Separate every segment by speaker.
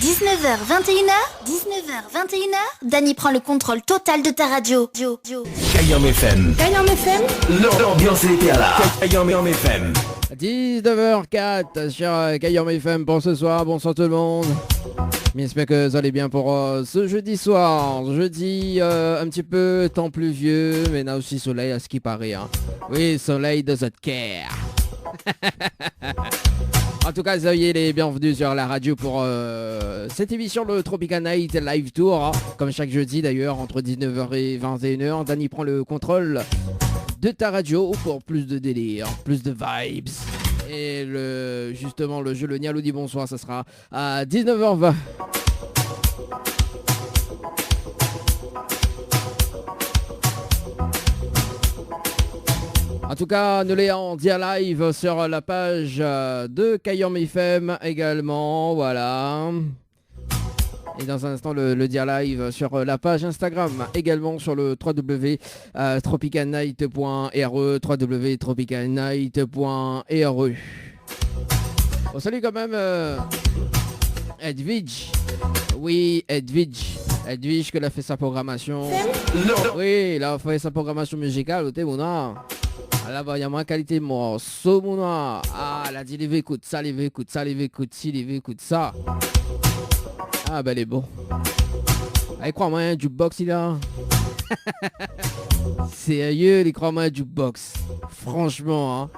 Speaker 1: 19h, 21h, Dany prend le contrôle total de ta radio.
Speaker 2: Kayam FM.
Speaker 1: Kayam FM.
Speaker 2: L'ambiance est là. Kayam FM.
Speaker 3: 19h04 sur Kayam FM pour ce soir. Bonsoir tout le monde. J'espère que vous allez bien pour ce jeudi soir. Jeudi un petit peu temps pluvieux, mais là aussi soleil à ce qui paraît. Hein. Oui, soleil de Zotker. En tout cas, soyez les bienvenus sur la radio pour cette émission, le Tropical Night Live Tour. Hein. Comme chaque jeudi d'ailleurs, entre 19h et 21h, Dany prend le contrôle de ta radio pour plus de délire, plus de vibes. Et justement, le jeu Le Nialo dit bonsoir, ça sera à 19h20. En tout cas, nous les en dia live sur la page de Kayam FM également, voilà. Et dans un instant, le dia live sur la page Instagram, également sur le www.tropicalnight.re, www.tropicalnight.re. On salue quand même Edwidge. Oui, Edwidge. Edwidge, qu'il a fait sa programmation. Oui, il a fait sa programmation musicale au Témouna. Là, il y a moins qualité de morceau, Mouna. Ah, elle a dit, écoute ça, écoute ça, écoute ça. Ah, ben, elle est bon. Allez, crois-moi, un jukebox, il a. Sérieux, les crois-moi, un jukebox. Franchement, hein.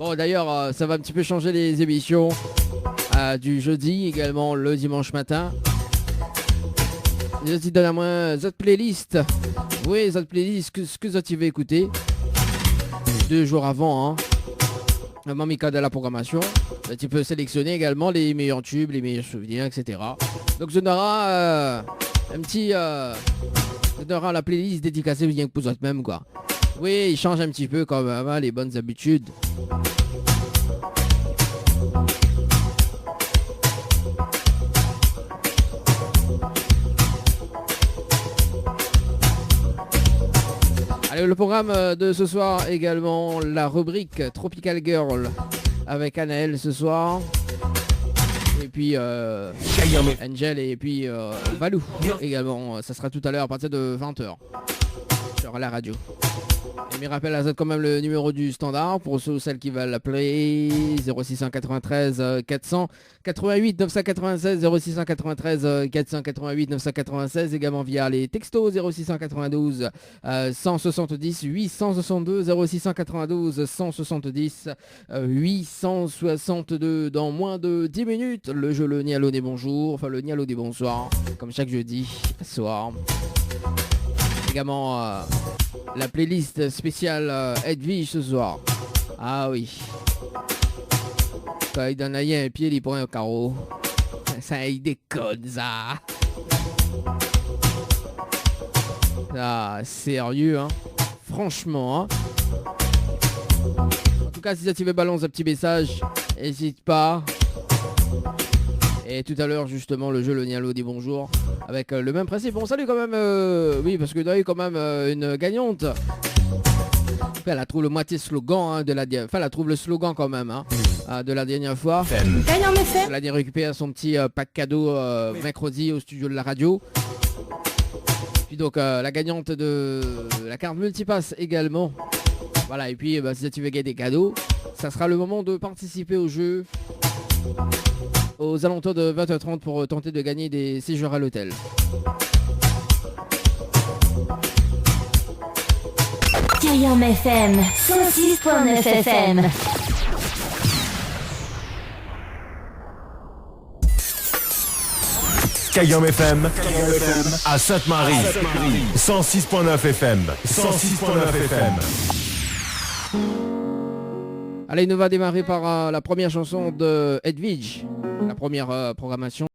Speaker 3: Bon, d'ailleurs, ça va un petit peu changer les émissions du jeudi, également le dimanche matin. Je te donne à moi cette playlist. Oui, cette playlist, ce que tu veux écouter. 2 jours avant, hein. Mamika de la programmation. Tu peux sélectionner également les meilleurs tubes, les meilleurs souvenirs, etc. Donc je n'aurai un petit... je n'aurai la playlist dédicacée bien que pour vous-même, quoi. Oui, il change un petit peu quand même, hein, les bonnes habitudes. Allez, le programme de ce soir également, la rubrique Tropical Girl avec Anaël ce soir. Et puis Angel et puis Valou également. Ça sera tout à l'heure à partir de 20h sur la radio. Et mes rappels à Z quand même le numéro du standard pour ceux ou celles qui veulent l'appeler 0693 488 996 0693 488 996 également via les textos 0692 170 862 0692 170 862 dans moins de 10 minutes le jeu Le Nialo des bonjours, enfin le Nialo des bonsoirs comme chaque jeudi soir. Également la playlist spéciale Edwige ce soir. Ah oui. Quand il donne rien un pied, il prend un carreau. Ça, il déconne ça. Ah, sérieux, hein. Franchement, hein. En tout cas, si tu veux balancer un petit message, n'hésite pas. Et tout à l'heure, justement, le jeu Le Nialo dit bonjour. Avec le même principe. Bon, salut quand même. Oui, parce que là, il y a quand même une gagnante. Enfin, elle a trouvé le moitié slogan hein, de la... Enfin, elle a trouvé le slogan quand même hein, de la dernière fois. Elle a récupéré son petit pack cadeau mercredi au studio de la radio. Puis donc, la gagnante de la carte multipass également. Voilà, et puis si tu veux gagner des cadeaux, ça sera le moment de participer au jeu. Aux alentours de 20h30 pour tenter de gagner des séjours à l'hôtel.
Speaker 1: Kayam FM, 106.9 FM.
Speaker 2: Kayam FM à Sainte-Marie. 106.9 FM. 106.9 FM.
Speaker 3: Allez, nous va démarrer par la première chanson de Edwidge. La première programmation.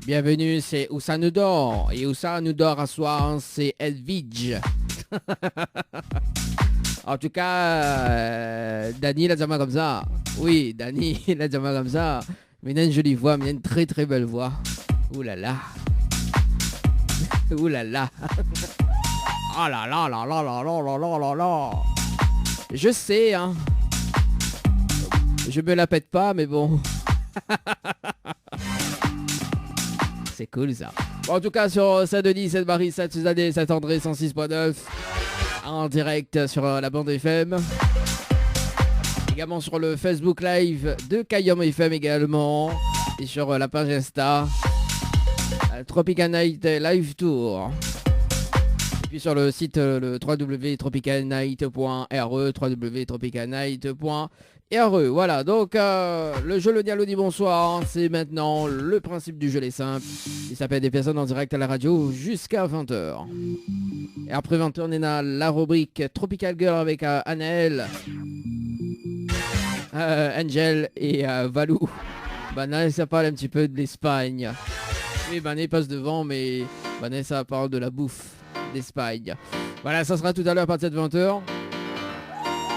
Speaker 3: Bienvenue, c'est Où ça nous dort. Et Où ça nous dort à soir, c'est Edwidge. En tout cas, Dani, il a déjà comme ça. Oui, Dani, il a déjà comme ça. Mais il a une jolie voix, mais il a une très très belle voix. Ouh là là. Ouh là là. Oh là là là là là là là là là là. Je sais, hein. Je me la pète pas, mais bon. C'est cool ça. Bon, en tout cas, sur Saint-Denis, Sainte-Marie, Sainte-Suzanne, Saint-André, 106.9. En direct sur la bande FM. Également sur le Facebook Live de Kayom FM également. Et sur la page Insta. Tropical Night Live Tour. Et puis sur le site le www.tropicalnight.re www.tropicalnight.re. Voilà, donc le jeu Le Dialogue dit bonsoir, c'est maintenant le principe du jeu est simple. Il s'appelle des personnes en direct à la radio jusqu'à 20h. Et après 20h, on est dans la rubrique Tropical Girl avec Anaël, Angel et Valou. Vanessa parle un petit peu de l'Espagne. Oui, Vanessa passe devant, mais Vanessa parle de la bouffe d'Espagne. Voilà, ça sera tout à l'heure à partir de 20h.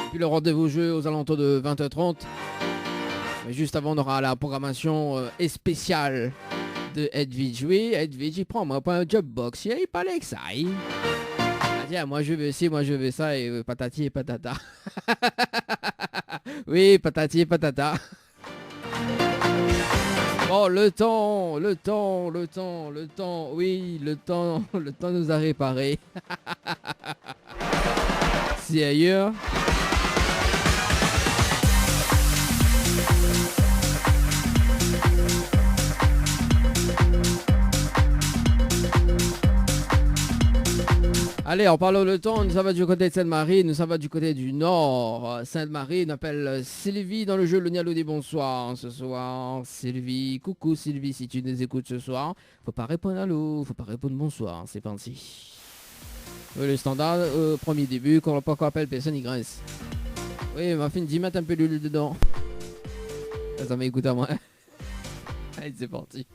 Speaker 3: Puis le rendez-vous jeu aux alentours de 20h30. Mais juste avant, on aura la programmation spéciale de Edwidge. Oui, Edwidge, il prend moi pas un job box. Il parlait que ça. Tiens, moi je veux ci, moi je veux ça, et patati et patata. Oui, patati et patata. Bon, le temps, oui, le temps nous a réparé. C'est ailleurs. Allez, en parlant de temps, nous ça va du côté de Sainte-Marie, nous ça va du côté du nord. Sainte-Marie, on appelle Sylvie dans le jeu Le Nialo dit bonsoir ce soir. Sylvie, coucou Sylvie, si tu nous écoutes ce soir, faut pas répondre allô, faut pas répondre bonsoir, c'est parti. Le standard, premier début, qu'on n'a pas encore appelé personne, il grince. Oui, il m'a fait une 10 mètres un peu l'huile dedans. Ça m'a écouté à moi. Allez, c'est parti.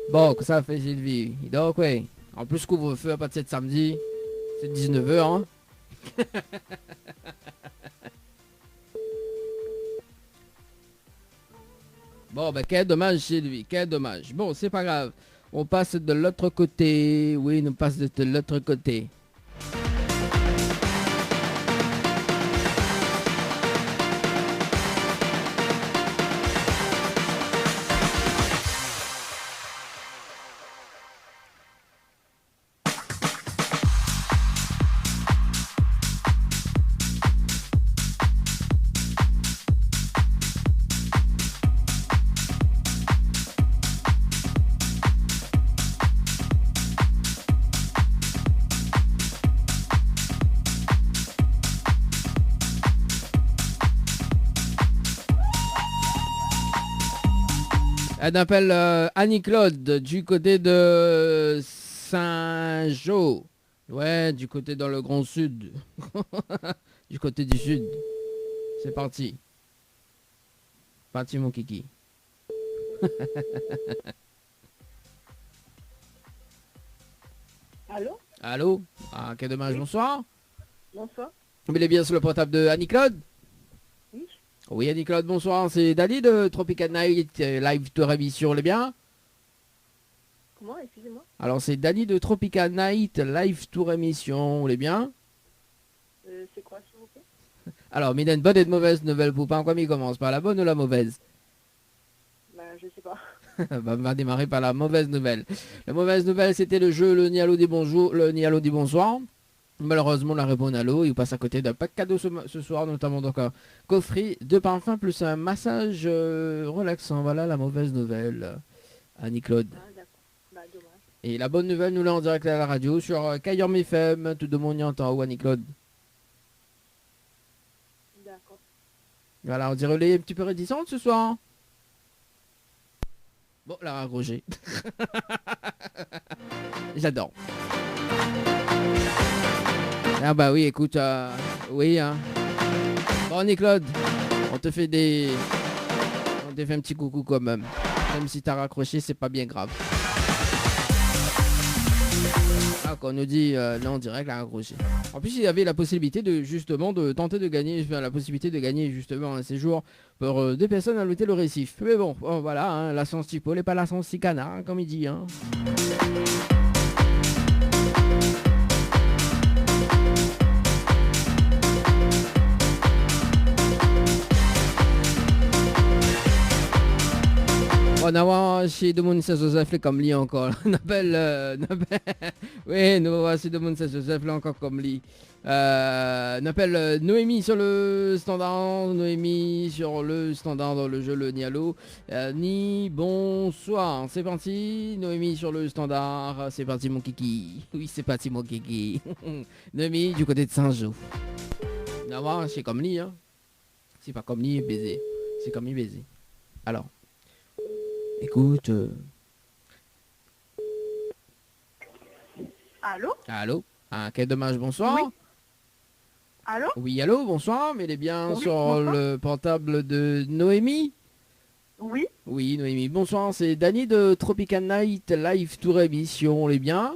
Speaker 3: Bon, que ça fait Sylvie. Donc, ouais. En plus, couvre-feu à partir de samedi. C'est 19h, hein. Bon, ben, quel dommage, Sylvie. Quel dommage. Bon, c'est pas grave. On passe de l'autre côté. Oui, on passe de l'autre côté. Elle appelle Annie-Claude du côté de Saint-Jean. Ouais, du côté dans le Grand Sud. Du côté du Sud. C'est parti. Parti mon kiki.
Speaker 4: Allô?
Speaker 3: Allô? Ah, quel dommage, oui. Bonsoir.
Speaker 4: Bonsoir.
Speaker 3: Vous êtes bien sur le portable de Annie-Claude?
Speaker 4: Oui.
Speaker 3: Oui, Annie-Claude, bonsoir. C'est Dali de Tropical Night Live Tour émission, les bien?
Speaker 4: Comment? Excusez-moi.
Speaker 3: Alors, c'est Dali de Tropical Night Live Tour émission, les bien?
Speaker 4: C'est quoi, s'il vous plaît?
Speaker 3: Alors, mais il y a une bonne et une mauvaise nouvelle pour pas. Quoi, il commence par la bonne ou la mauvaise?
Speaker 4: Je sais pas.
Speaker 3: On va démarrer par la mauvaise nouvelle. La mauvaise nouvelle, c'était le jeu Le Nialo dit bonjour, Le Nialo dit bonsoir. Malheureusement, la réponse à l'eau, il passe à côté d'un pack cadeau ce soir, notamment donc un coffret de parfum plus un massage relaxant. Voilà la mauvaise nouvelle, Annie-Claude.
Speaker 4: Ah, d'accord. Bah, dommage.
Speaker 3: Et la bonne nouvelle, nous l'avons en direct à la radio sur Kayom FM. Tout le monde y entend, ou Annie-Claude.
Speaker 4: D'accord.
Speaker 3: Voilà, on dirait les un petit peu réticente ce soir. Bon, la Roger. J'adore. Ah bah oui, écoute, oui, hein. Bon, Claude, on te fait un petit coucou quand même. Même si t'as raccroché, c'est pas bien grave. Ah, quand on nous dit non, on dirait qu'elle a raccroché. En plus, il y avait la possibilité de tenter de gagner, la possibilité de gagner justement un séjour pour 2 personnes à l'hôtel Le Récif. Mais bon, voilà, hein, la science typo n'est pas la science canard, hein, comme il dit. Hein. On a chez de mon Joseph comme lit encore. On appelle, oui, nous voir chez de mon Joseph là encore comme lit. On appelle Noémie sur le standard. Noémie sur le standard dans le jeu le Nialo. Ni bonsoir. C'est parti. Noémie sur le standard. C'est parti mon kiki. Oui, c'est parti mon kiki. Noémie du côté de Saint-Jean. On va voir chez comme lit. Hein. C'est pas comme lit baiser. C'est comme lit baiser. Alors. Écoute.
Speaker 4: Allô?
Speaker 3: Allô? Ah, quel dommage, bonsoir.
Speaker 4: Oui. Allô?
Speaker 3: Oui, allô, bonsoir, mais il est bien
Speaker 4: Oui,
Speaker 3: sur
Speaker 4: bonsoir.
Speaker 3: le portable de Noémie?
Speaker 4: Oui.
Speaker 3: Oui, Noémie, bonsoir, c'est Dany de Tropical Night Live Tour Émission, on est bien?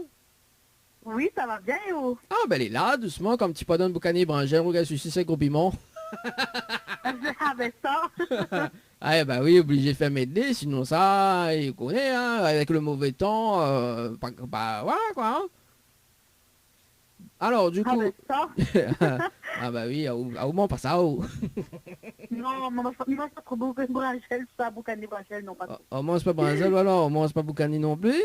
Speaker 4: Oui, ça va bien et vous?
Speaker 3: Ah, ben elle est là, doucement, comme petit padon de boucané, brangère, regarde, sushi, c'est gros piment.
Speaker 4: Ah ben ça.
Speaker 3: Ah, bah oui, obligé de faire m'aider, sinon ça, il connaît, hein, avec le mauvais temps, voilà, quoi. Hein. Alors, du
Speaker 4: Ah
Speaker 3: coup...
Speaker 4: ben ça.
Speaker 3: ah bah oui, au moins pas ça. Oh.
Speaker 4: Non, il va pas trop beaucoup de branchel, ça, boucané branchel, non pas trop.
Speaker 3: Au moins c'est pas Brazil, alors, au moins c'est pas Boucani non plus.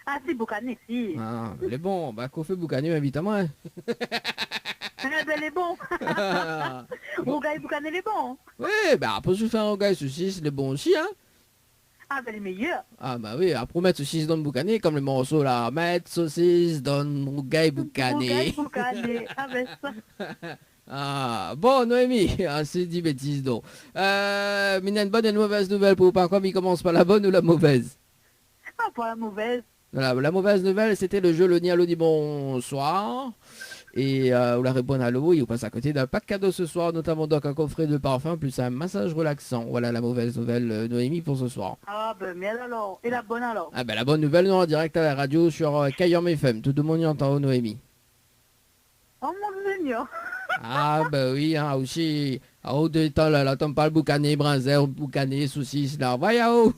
Speaker 4: Ah si, boucané, si.
Speaker 3: Ah, elle est bon, bah qu'on fait Boucani, invite à moi.
Speaker 4: Ah ben, il est bon. Mon gars, boucané, il est bon.
Speaker 3: Oui, bah après je fais un gars saucisse, les bons aussi, hein.
Speaker 4: Ah ben, les meilleurs.
Speaker 3: Ah bah oui, après mettre saucisse dans le Boucani, comme le morceau là, mettre saucisse dans le gars Boucani.
Speaker 4: Boucané. Ah ben ça.
Speaker 3: Ah, bon Noémie, c'est dit bêtises donc. Mais il y a une bonne et une mauvaise nouvelle pour vous, par contre il commence par la bonne ou la mauvaise?
Speaker 4: Ah, pour la mauvaise.
Speaker 3: Voilà, la mauvaise nouvelle, c'était le jeu Le Nialo dit bonsoir. Et on la répond à l'eau, il passe à côté d'un pack cadeau ce soir, notamment donc un coffret de parfum plus un massage relaxant. Voilà la mauvaise nouvelle Noémie pour ce soir.
Speaker 4: Ah ben, mais alors. Et la bonne alors?
Speaker 3: Ah ben la bonne nouvelle, nous en direct à la radio sur Kayam FM. Tout le monde y entend Noémie.
Speaker 4: Oh mon Seigneur.
Speaker 3: Ah ben oui, hein, aussi. À haut de temps là, t'en parles boucané, brinzer, boucané, saucisse, là. Voyons.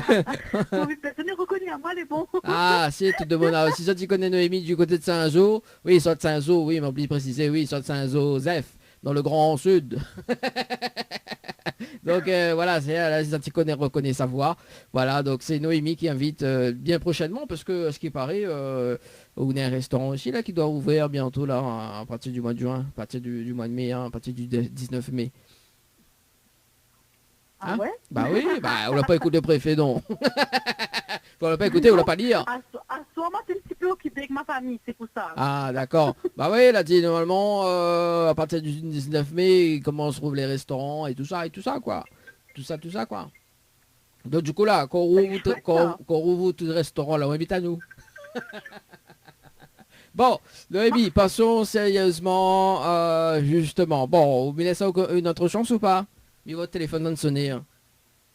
Speaker 4: Oui, personne ne reconnaît à moi les bons.
Speaker 3: Ah, si, tout le monde a aussi. Ça, tu connais Noémie du côté de Saint-Jo. Oui, il sort de Saint-Jo, oui, mais oublie de préciser, oui, il sort de Saint-Joseph, dans le Grand Sud. Donc voilà, c'est là, si tu connais, reconnaît sa voix. Voilà, donc c'est Noémie qui invite bien prochainement, parce que ce qui paraît, on a un restaurant aussi là qui doit ouvrir bientôt là, à partir du mois de juin, à partir du mois de mai, hein, à partir du 19 mai.
Speaker 4: Ah
Speaker 3: Hein?
Speaker 4: ouais?
Speaker 3: Bah oui, bah on l'a pas écouté préfet donc. On l'a pas écouté, on l'a pas dit. Hein.
Speaker 4: À ce moment, c'est un petit peu occupé avec ma famille, c'est pour ça.
Speaker 3: Ah d'accord. Bah oui, là dit normalement à partir du 19 mai, comment se trouvent les restaurants et tout ça quoi. Tout ça quoi. Donc du coup là, quand on rouvre tout le restaurant là, on invite à nous. Bon, Noémie, passons sérieusement justement. Bon, vous me laissez une autre chance ou pas? Mais votre téléphone vient de sonner. Hein.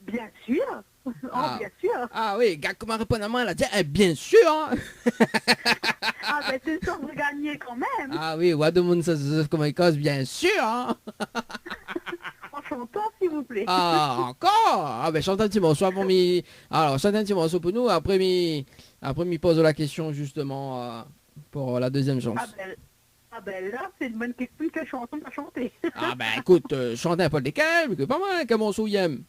Speaker 4: Bien sûr. Oh,
Speaker 3: Ah.
Speaker 4: bien sûr.
Speaker 3: Ah oui, gars, comment répondre à moi? Elle a dit, bien sûr. Hein.
Speaker 4: Ah ben, c'est sûr de gagner quand même.
Speaker 3: Ah oui, what the moon says comment il cause, bien sûr. Hein.
Speaker 4: En chantant, s'il vous plaît.
Speaker 3: Ah, encore? Ah ben, chante un petit morceau pour mi... Alors, chante un petit morceau pour nous, après mi pose la question justement pour la deuxième chance.
Speaker 4: Ah ben là, c'est une bonne question, quelle chanson t'as chanté?
Speaker 3: Ah ben, écoute, chante un peu desquels, mais que pas mal, quel morceau il aime.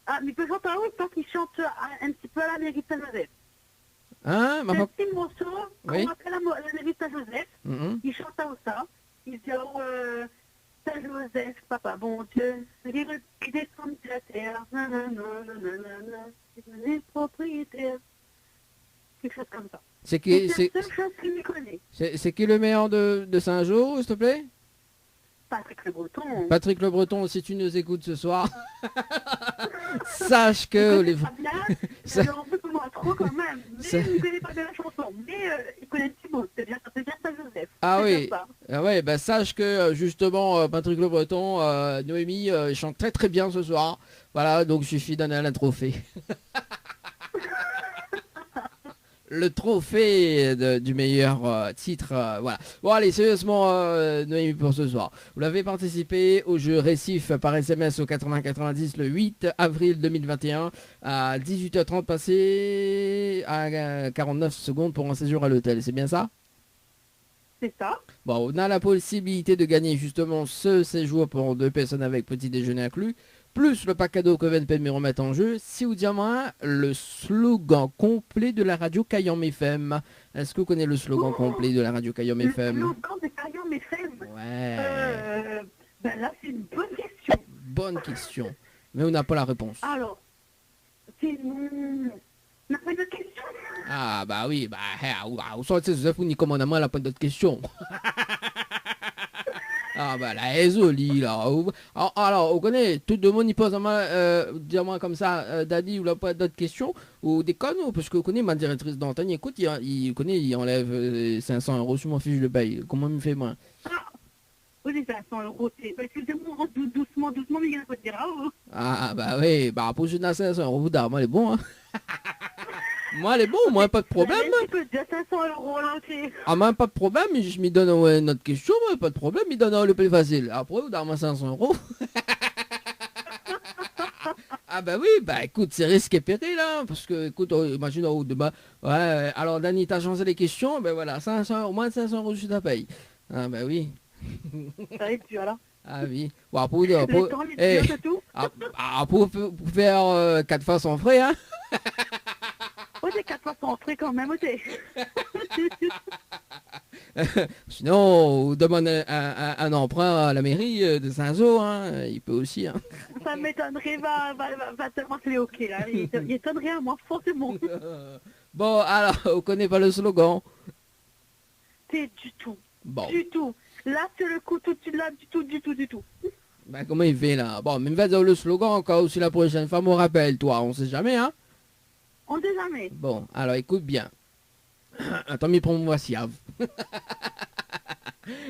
Speaker 4: Ah, mais peut chanter oui, tant qu'il chante un petit peu à la mairie de Saint-Joseph.
Speaker 3: Hein,
Speaker 4: C'est
Speaker 3: ma
Speaker 4: un petit morceau,
Speaker 3: Oui.
Speaker 4: qu'on appelle la mairie de Saint-Joseph.
Speaker 3: Mhm.
Speaker 4: Il chante ça. Il dit, oh, Saint-Joseph, papa, bon Dieu, qui descend de la terre, nanana, c'est les propriétaires. Quelque chose comme ça.
Speaker 3: C'est qui,
Speaker 4: C'est la seule chose qu'il me connaît.
Speaker 3: c'est qui le meilleur de Saint-Jean, s'il te plaît?
Speaker 4: Patrick Le Breton.
Speaker 3: Patrick Le Breton, si tu nous écoutes ce soir, sache que les...
Speaker 4: Fabien, alors on peut comment trop quand même. Mais
Speaker 3: Ça-
Speaker 4: il ne connaît pas bien la chanson. Mais il connaît Thibaut, c'est bien Saint-Joseph.
Speaker 3: Ah
Speaker 4: C'est
Speaker 3: oui,
Speaker 4: bien ça.
Speaker 3: ah ouais, bah sache que justement Patrick Le Breton, Noémie chante très très bien ce soir. Voilà, donc il suffit donner un trophée. Le trophée du meilleur titre, voilà. Bon allez, sérieusement Noémie pour ce soir. Vous l'avez participé au jeu Récif par SMS au 8090 le 8 avril 2021 à 18h30 passé à 49 secondes pour un séjour à l'hôtel, c'est bien ça?
Speaker 4: C'est ça.
Speaker 3: Bon, on a la possibilité de gagner justement ce séjour pour 2 personnes avec petit déjeuner inclus, plus le pack cadeau que VNP me remettre en jeu, si vous dites moi le slogan complet de la radio Kayam FM. Est-ce que vous connaissez le slogan complet de la radio Kayam
Speaker 4: Le
Speaker 3: FM?
Speaker 4: slogan de Kayam FM.
Speaker 3: Ouais,
Speaker 4: Ben là, c'est une bonne question.
Speaker 3: bonne question. Mais on n'a pas la réponse.
Speaker 4: Alors, c'est... On n'a pas d'autres questions?
Speaker 3: Ah bah oui, bah vous sortez Joseph ou Nicolas, on n'a pas d'autres questions. Ah bah là, elle est jolie là. Alors, on connaît, tout le monde y pose à moi, dis-moi comme ça, Daddy, ou là pas d'autres questions, ou des connes, parce que vous connaissez ma directrice d'antenne, écoute, il enlève 500 € sur mon fiche de paye. Comment il me fait moi?
Speaker 4: Oui, les 500 €, c'est... Excusez-moi, doucement, mais il y en a pas de dire.
Speaker 3: Ah bah oui, bah pour je 500 €, vous moi elle est bon, hein. Moi elle est bon, moi pas de problème.
Speaker 4: Tu peux dire 500 € là, c'est...
Speaker 3: Ah moi pas de problème, je me donne une autre question, moi, pas de problème, il donne le plus facile. Après, vous donnez 500 €. Ah bah oui, bah écoute, c'est risque et péril là, parce que écoute, imagine demain, ouais, alors Dani, t'as changé les questions, ben voilà, 500, au moins 500 € sur ta paye. Ah bah oui,
Speaker 4: Ça arrive, tu vois là.
Speaker 3: ah oui. Bon, pour
Speaker 4: Les temps, les
Speaker 3: eh,
Speaker 4: tuyaux, c'est tout.
Speaker 3: pour faire 4 fois sans frais, hein.
Speaker 4: Oh, t'es 4 fois sans frais quand même, t'es...
Speaker 3: Sinon, on demande un emprunt à la mairie de Saint-Zo, hein, il peut aussi, hein.
Speaker 4: Ça m'étonnerait, va tellement se les ok là. Il étonnerait à moi, forcément.
Speaker 3: Bon, alors, on connaît pas le slogan.
Speaker 4: C'est du tout.
Speaker 3: Bon,
Speaker 4: Du tout. Là, c'est le coup tout de suite, là, du tout.
Speaker 3: ben comment il fait là? Bon, mais il va dire le slogan encore aussi la prochaine fois, me rappelle, toi, on sait jamais, hein.
Speaker 4: On sait jamais.
Speaker 3: Bon, alors écoute bien. Attends, mais prends-moi Siave.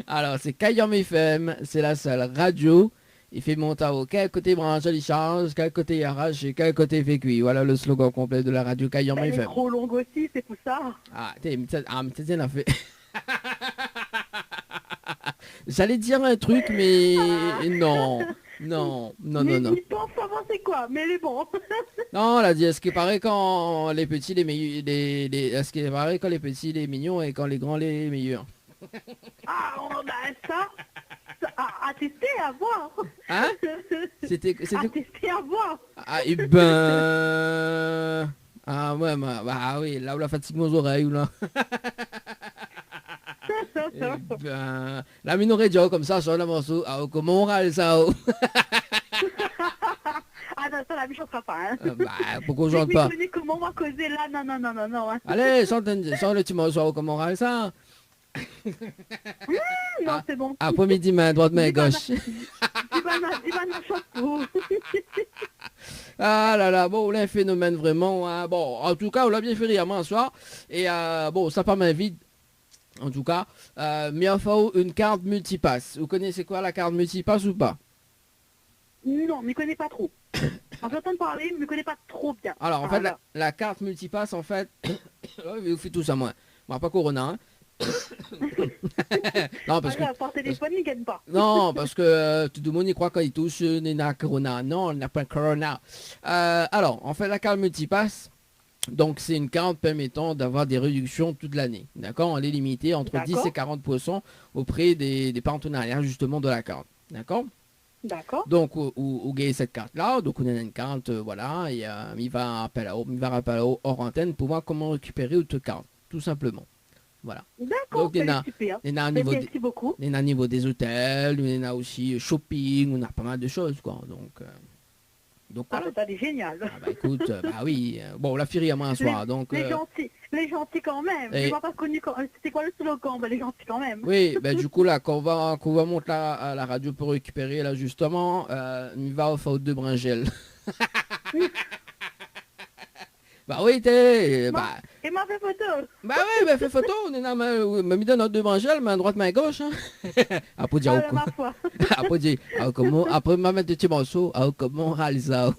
Speaker 3: Alors, c'est Kayam FM, c'est la seule radio. Il fait monter au quel côté branche il charge, quel côté il arrache et quel côté il fait cuit. Voilà le slogan complet de la radio Kayam
Speaker 4: Elle est
Speaker 3: FM.
Speaker 4: trop longue aussi, c'est pour ça.
Speaker 3: Ah, mais t'as bien la fait. J'allais dire un truc, mais non.
Speaker 4: Mais il pense savoir c'est quoi, mais elle est bon.
Speaker 3: Non, elle a dit, est-ce qu'il paraît quand les petits, est-ce qu'il paraît quand les petits, les mignons et quand les grands, les meilleurs?
Speaker 4: Ah, ben ça à tester, à voir.
Speaker 3: Hein? C'était...
Speaker 4: À tester, à voir.
Speaker 3: Ah, et ben... Ah ouais, bah oui, là où la fatigue aux oreilles, ou là. Eh ben... La minorité de comme ça, sur le morceau, ah, comment on râle ça?
Speaker 4: Ah non, ça la biche, on fera pas, hein.
Speaker 3: Bah, pourquoi on chante
Speaker 4: Mais
Speaker 3: pas?
Speaker 4: comment on va causer là? Non, hein.
Speaker 3: Allez, chante le petit morceau, comment on râle ça?
Speaker 4: Non, c'est bon.
Speaker 3: Après-midi, main droite, main gauche.
Speaker 4: Divana chante pour.
Speaker 3: Ah là là, bon, on a un phénomène vraiment, hein. Bon, en tout cas, on l'a bien fait rire moi ce soir. Et bon, ça pas m'invite. En tout cas, mais il faut une carte multipass. Vous connaissez quoi la carte multipass ou pas?
Speaker 4: Non, mais connais pas trop. En j'entends parler, mais connais pas trop bien.
Speaker 3: Alors, en fait, la carte multipass, en fait, vous faites tout ça, moi. Moi, pas Corona, hein. Non, parce que...
Speaker 4: Par téléphone, il gagne pas.
Speaker 3: Non, parce que tout le monde y croit quand il touche n'a Corona. Non, on n'a pas Corona. Alors, en fait, la carte multipass, donc c'est une carte permettant d'avoir des réductions toute l'année. D'accord? Elle est limitée entre 10 et 40% auprès des partenariats justement de la carte. D'accord?
Speaker 4: D'accord.
Speaker 3: Donc, vous gagnez cette carte-là. Donc, on a une carte, voilà, et il va rappeler hors antenne pour voir comment récupérer votre carte, tout simplement. Voilà.
Speaker 4: D'accord,
Speaker 3: Donc, il y en a,
Speaker 4: super.
Speaker 3: il y en a au
Speaker 4: Merci beaucoup.
Speaker 3: il y en a au niveau des hôtels, il y en a aussi shopping, on a pas mal de choses, quoi. Donc
Speaker 4: Ah,
Speaker 3: voilà.
Speaker 4: ça c'est génial.
Speaker 3: Ah bah écoute, bah oui, bon, la fille à moi un soir, donc...
Speaker 4: Les gentils quand même.
Speaker 3: et-
Speaker 4: Je vois pas connu c'était quoi le slogan, les gentils quand même.
Speaker 3: Oui, bah du coup là, quand on va monter à la radio pour récupérer, là justement, il va au faute de bringel. Bah oui, t'es... Bah,
Speaker 4: Et m'a fait photo.
Speaker 3: bah oui, bah fais photo, on est dans ma mis dans notre évangile, main droite, main gauche. Hein. Après dire,
Speaker 4: Ah, ma foi.
Speaker 3: après dire, comment, après m'a mettre des petits morceaux, comment on réalise ça.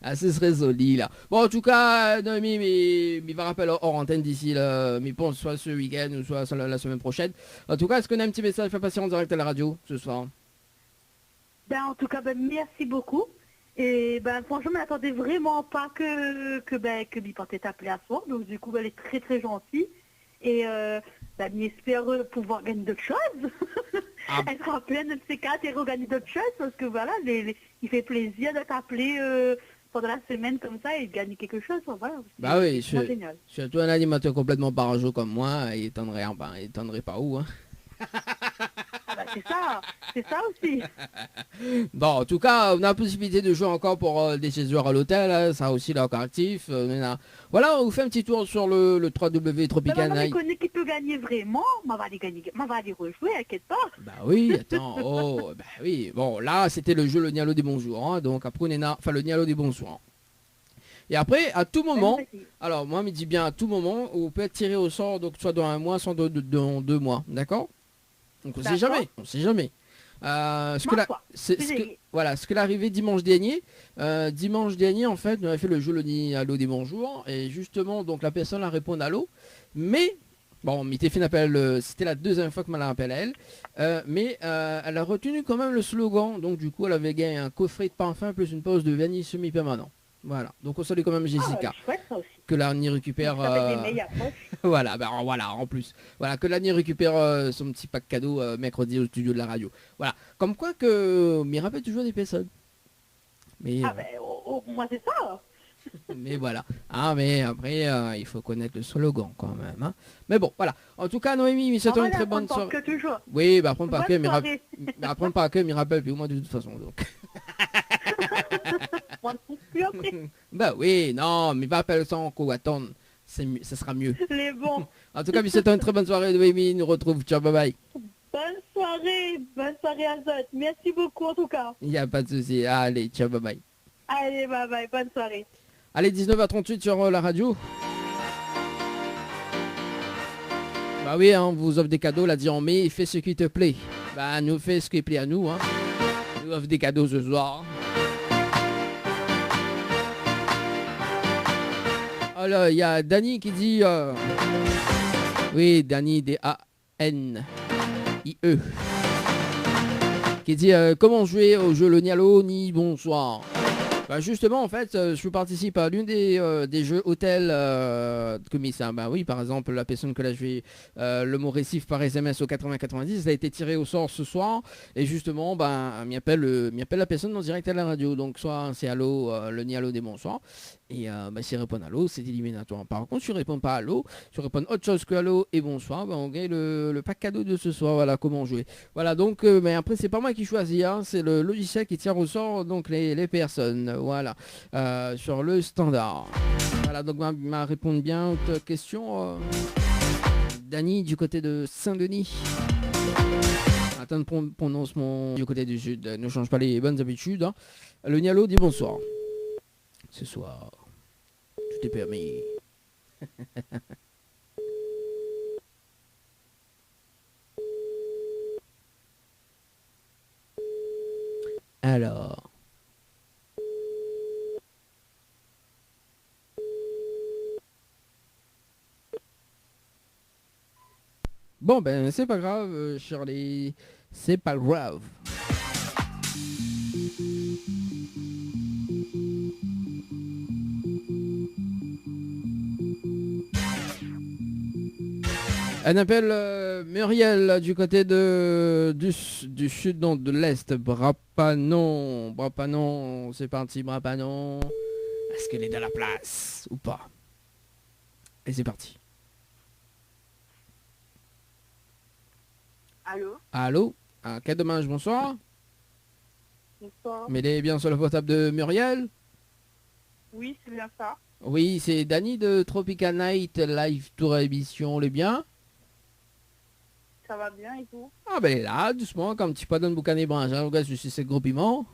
Speaker 3: Ah, ce serait joli là. Bon, en tout cas, Noémie, mais va rappeler hors antenne d'ici là, mais bon, soit ce week-end ou soit la semaine prochaine. En tout cas, est-ce qu'on a un petit message fait passer en direct à la radio ce soir?
Speaker 4: Ben, en tout cas, ben, merci beaucoup. Et ben, franchement, je ne m'attendais vraiment pas que Bipante t'ait appelé à soir. Donc, du coup, ben, elle est très, très gentille. Et ben, j'espère pouvoir gagner d'autres choses.
Speaker 3: Ah.
Speaker 4: Elle sera pleine de ces quatre et regagner d'autres choses. Parce que voilà, il fait plaisir de t'appeler pendant la semaine comme ça et de gagner quelque chose. Voilà,
Speaker 3: Bah oui,
Speaker 4: c'est génial.
Speaker 3: surtout un animateur complètement parajou comme moi, il étonnerait pas où. Hein.
Speaker 4: Ah bah, c'est ça aussi.
Speaker 3: Bon, en tout cas, on a la possibilité de jouer encore pour des séjours à l'hôtel, hein, ça aussi là encore actif. Voilà, on vous fait un petit tour sur le 3W Tropical
Speaker 4: Mais
Speaker 3: Night.
Speaker 4: connaît qui peut gagner vraiment, on va aller rejouer, inquiète pas.
Speaker 3: Bah oui, attends, oh, bah oui. Bon, là, c'était le jeu le Nialo des bonjours, hein, donc après on est le Nialo des bonjours. Et après, à tout moment, alors moi, me dit bien à tout moment, on peut être tiré au sort, donc soit dans un mois, soit dans 2 mois, d'accord? Donc on sait jamais, on sait jamais. Ce que l'arrivée dimanche dernier, en fait, on avait fait le jeu le Nialo des bonjours, et justement, donc la personne a répondu à l'eau, mais bon, Mitéphine appelle, c'était la deuxième fois que m'a appelé à elle, mais elle a retenu quand même le slogan, donc du coup elle avait gagné un coffret de parfum plus une pause de vanille semi-permanent. Voilà, donc on salue quand même Jessica,
Speaker 4: chouette, ça aussi.
Speaker 3: que l'Arni récupère, voilà, bah, voilà, en plus, voilà, que l'Arni récupère son petit pack cadeau mercredi au studio de la radio. Voilà, comme quoi que m'y rappelle toujours des personnes. Mais,
Speaker 4: Ah ben, moi c'est ça.
Speaker 3: mais voilà. Ah mais après il faut connaître le slogan quand même. Hein. Mais bon voilà. En tout cas Noémie, c'est une très bonne soirée.
Speaker 4: Que toujours.
Speaker 3: Oui, bah apprendre par cœur, apprendre par cœur, m'y rappelle plus moi de toute façon donc. Bah oui, non, mais pas appeler ça en coup, attendre. Ça sera mieux.
Speaker 4: Les bons.
Speaker 3: En tout cas, c'est une très bonne soirée Noémie, nous retrouve. Ciao, bye bye.
Speaker 4: Bonne soirée à Zot. Merci beaucoup en tout cas.
Speaker 3: Il n'y a pas de souci. Allez, ciao, bye bye.
Speaker 4: Allez, bye bye, bonne soirée.
Speaker 3: Allez, 19h38 sur la radio. Bah oui, hein, on vous offre des cadeaux, l'a dit en mai, fais ce qui te plaît. Bah nous fais ce qui plaît à nous, hein. Nous offre des cadeaux ce soir. Alors, il y a Dany qui dit... Oui, Dany, D-A-N-I-E. Qui dit comment jouer au jeu le Nialo ni bonsoir. Bah justement en fait je participe à l'une des jeux hôtels comme ça. Bah oui, par exemple la personne que là je vais le mot récif par SMS au 8090, ça a été tiré au sort ce soir et justement bah m'y appelle la personne en direct à la radio, donc soit c'est allô le Nialo des bonsoirs et bah s'il répond allô c'est éliminatoire. Par contre si tu réponds pas allô, tu réponds autre chose que allô et bonsoir, bah on gagne le pack cadeau de ce soir. Voilà comment jouer. Voilà donc mais après c'est pas moi qui choisis, hein, c'est le logiciel qui tire au sort donc les personnes. Voilà, sur le standard. Voilà, donc m'a répondu bien à votre question. Dany du côté de Saint-Denis. Attends, prononce mon du côté du sud. Ne change pas les bonnes habitudes. Hein. Le Nialo dit bonsoir. Ce soir, tout est permis. Alors... Bon ben c'est pas grave Shirley, c'est pas grave. Un appel Muriel du côté du sud, non, de l'est, Brapanon, c'est parti Brapanon. Est-ce qu'elle est dans la place ou pas? Et c'est parti.
Speaker 4: Allô?
Speaker 3: Allô? Quel dommage, bonsoir.
Speaker 4: Bonsoir.
Speaker 3: Mais elle est bien sur le portable de Muriel?
Speaker 4: Oui, c'est bien ça.
Speaker 3: Oui, c'est Dany de Tropical Night Live Tour émission, les biens?
Speaker 4: Ça va bien et tout?
Speaker 3: Ah ben là, doucement, comme tu pas dans le boucan des branches, hein, regarde, je suis ce gros piment.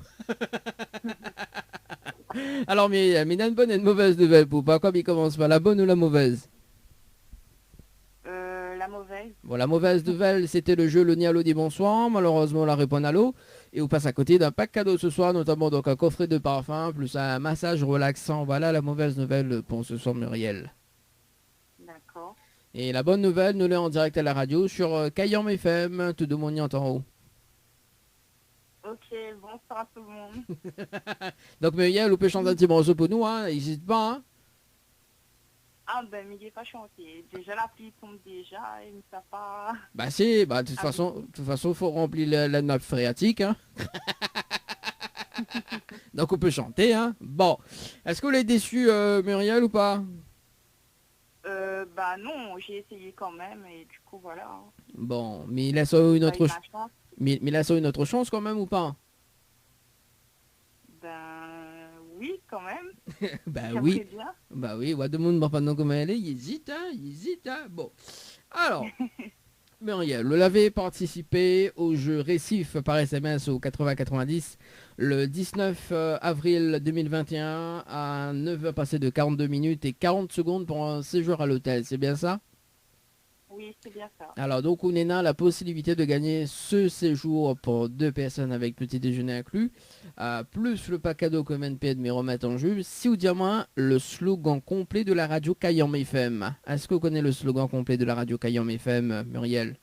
Speaker 3: Alors, mais il y a une bonne et une mauvaise nouvelle, Poupa. Comme il commence par la bonne ou la mauvaise?
Speaker 4: La mauvaise.
Speaker 3: Bon, la mauvaise nouvelle, c'était le jeu Le Nialo dit bonsoir. Malheureusement, la réponse à l'eau. Et on passe à côté d'un pack cadeau ce soir, notamment donc un coffret de parfum, plus un massage relaxant. Voilà la mauvaise nouvelle pour ce soir, Muriel.
Speaker 4: D'accord.
Speaker 3: Et la bonne nouvelle, nous l'avons en direct à la radio sur Kayam FM. Tout le monde y entend en haut.
Speaker 4: Ok, bonsoir à tout le monde.
Speaker 3: Donc, Muriel, on peut chanter un petit morceau pour nous, hein. N'hésite pas, hein.
Speaker 4: Ah ben, il n'est pas chanté. Déjà, la pluie tombe déjà, il ne sait pas...
Speaker 3: Bah si, bah de toute façon, faut remplir la nappe phréatique, hein. Donc on peut chanter, hein. Bon, est-ce que vous l'êtes déçu, Muriel, ou pas?
Speaker 4: Bah non, j'ai essayé quand même, et du coup, voilà.
Speaker 3: Bon, mais il laisse une
Speaker 4: Pas
Speaker 3: autre,
Speaker 4: eu ma chance.
Speaker 3: mais il laisse une autre chance quand même ou pas?
Speaker 4: Ben oui, quand même.
Speaker 3: Bah
Speaker 4: J'aimerais
Speaker 3: oui,
Speaker 4: bien.
Speaker 3: bah oui, ouais, tout le monde ne pas non comment elle est, il hésite, hein. Bon, alors, Muriel, vous l'avez participé au jeu Récif par SMS au 80-90 le 19 avril 2021 à 9h passées de 42 minutes et 40 secondes pour un séjour à l'hôtel, c'est bien ça?
Speaker 4: Oui, c'est bien ça.
Speaker 3: Alors donc on a la possibilité de gagner ce séjour pour 2 personnes avec petit déjeuner inclus, plus le pack cadeau comme NP de mes remettre en jeu, si ou moins le slogan complet de la radio Kayam FM. Est-ce que vous connaissez le slogan complet de la radio Kayam FM, Muriel?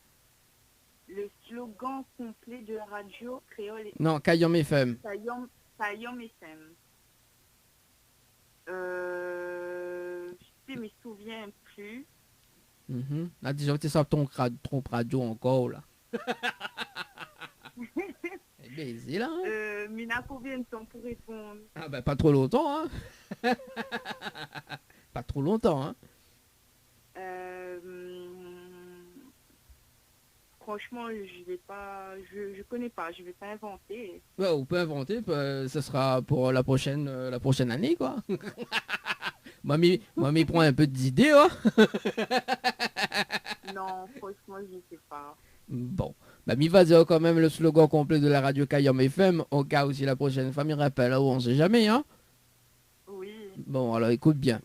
Speaker 4: Le slogan complet de la radio créole...
Speaker 3: Non, Kayam FM.
Speaker 4: Kayam FM. Je ne me souviens plus.
Speaker 3: Ah, déjà, tu sais ton radio encore, là. C'est baisé, là. Hein?
Speaker 4: Mina, combien de temps pour répondre?
Speaker 3: Ah, ben, pas trop longtemps, hein. Pas trop longtemps, hein.
Speaker 4: Franchement, je vais pas, je connais pas, je vais pas inventer.
Speaker 3: Ouais, on peut inventer, ça sera pour la prochaine année, quoi. Moi, m'y prend un peu d'idées, hein.
Speaker 4: Non, franchement, je sais pas.
Speaker 3: Bon, bah, m'y va dire quand même le slogan complet de la radio Kayam FM, au cas où si la prochaine fois m'y rappelle, on sait jamais, hein.
Speaker 4: Oui.
Speaker 3: Bon, alors écoute bien.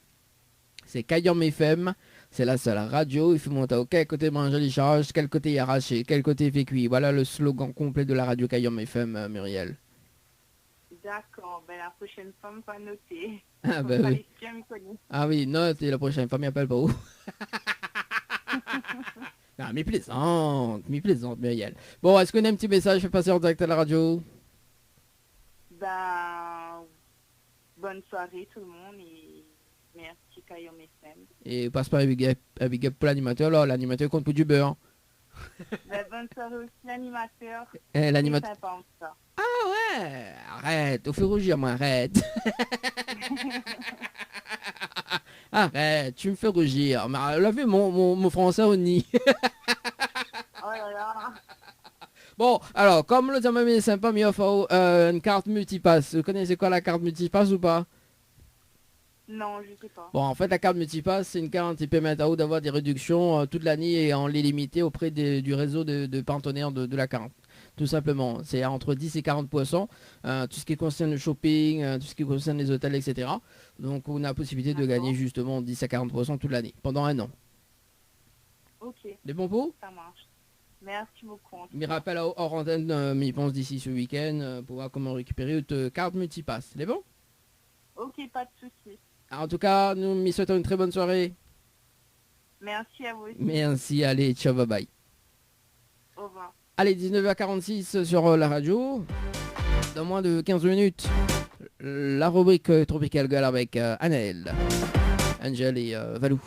Speaker 3: C'est Kayam FM, c'est la seule radio, il faut monter au quel côté manger les charges, quel côté y arracher, quel côté fait cuit. Voilà le slogan complet de la radio Kayam FM, Muriel.
Speaker 4: D'accord, ben la prochaine fois, on va noter.
Speaker 3: Ah ben oui.
Speaker 4: Bien me connaître.
Speaker 3: Ah oui, note et la prochaine fois, m'y appelle pas où. Ah, mais plaisante, Muriel. Bon, est-ce qu'on a un petit message fait passer en direct à la radio?
Speaker 4: Ben, bonne soirée tout le monde et merci Kayam FM.
Speaker 3: Et passe pas avec pour l'animateur, là, l'animateur compte pour du beurre.
Speaker 4: Ben, bonne soirée aussi l'animateur.
Speaker 3: L'animateur...
Speaker 4: C'est sympa en tout cas.
Speaker 3: Ah ouais, arrête, au fait rougir, moi, arrête. Arrête, tu me fais rougir. Mais levez mon français au nid.
Speaker 4: Oh là là.
Speaker 3: Bon, alors, comme le terme est sympa, mais il faut une carte multipass. Vous connaissez quoi la carte multipass ou pas?
Speaker 4: Non, je sais pas.
Speaker 3: Bon, en fait, la carte multipass, c'est une carte qui permet à vous d'avoir des réductions toute l'année et en l'illimité auprès du réseau de partenaires de la carte. Tout simplement, c'est entre 10 et 40%, tout ce qui concerne le shopping, tout ce qui concerne les hôtels, etc. Donc on a la possibilité de gagner justement 10 à 40% toute l'année, pendant un an.
Speaker 4: Ok,
Speaker 3: Des bons pots?
Speaker 4: ça marche. Merci beaucoup.
Speaker 3: Mais rappelle hors antenne, mais pense d'ici ce week-end, pour voir comment récupérer votre carte multipass. C'est bon?
Speaker 4: Ok, pas de soucis.
Speaker 3: En tout cas, nous nous souhaitons une très bonne soirée.
Speaker 4: Merci à vous aussi.
Speaker 3: Merci, allez, ciao, bye bye.
Speaker 4: Au revoir.
Speaker 3: Allez, 19h46 sur la radio. Dans moins de 15 minutes, la rubrique Tropical Girl avec Anaël, Angel et Valou.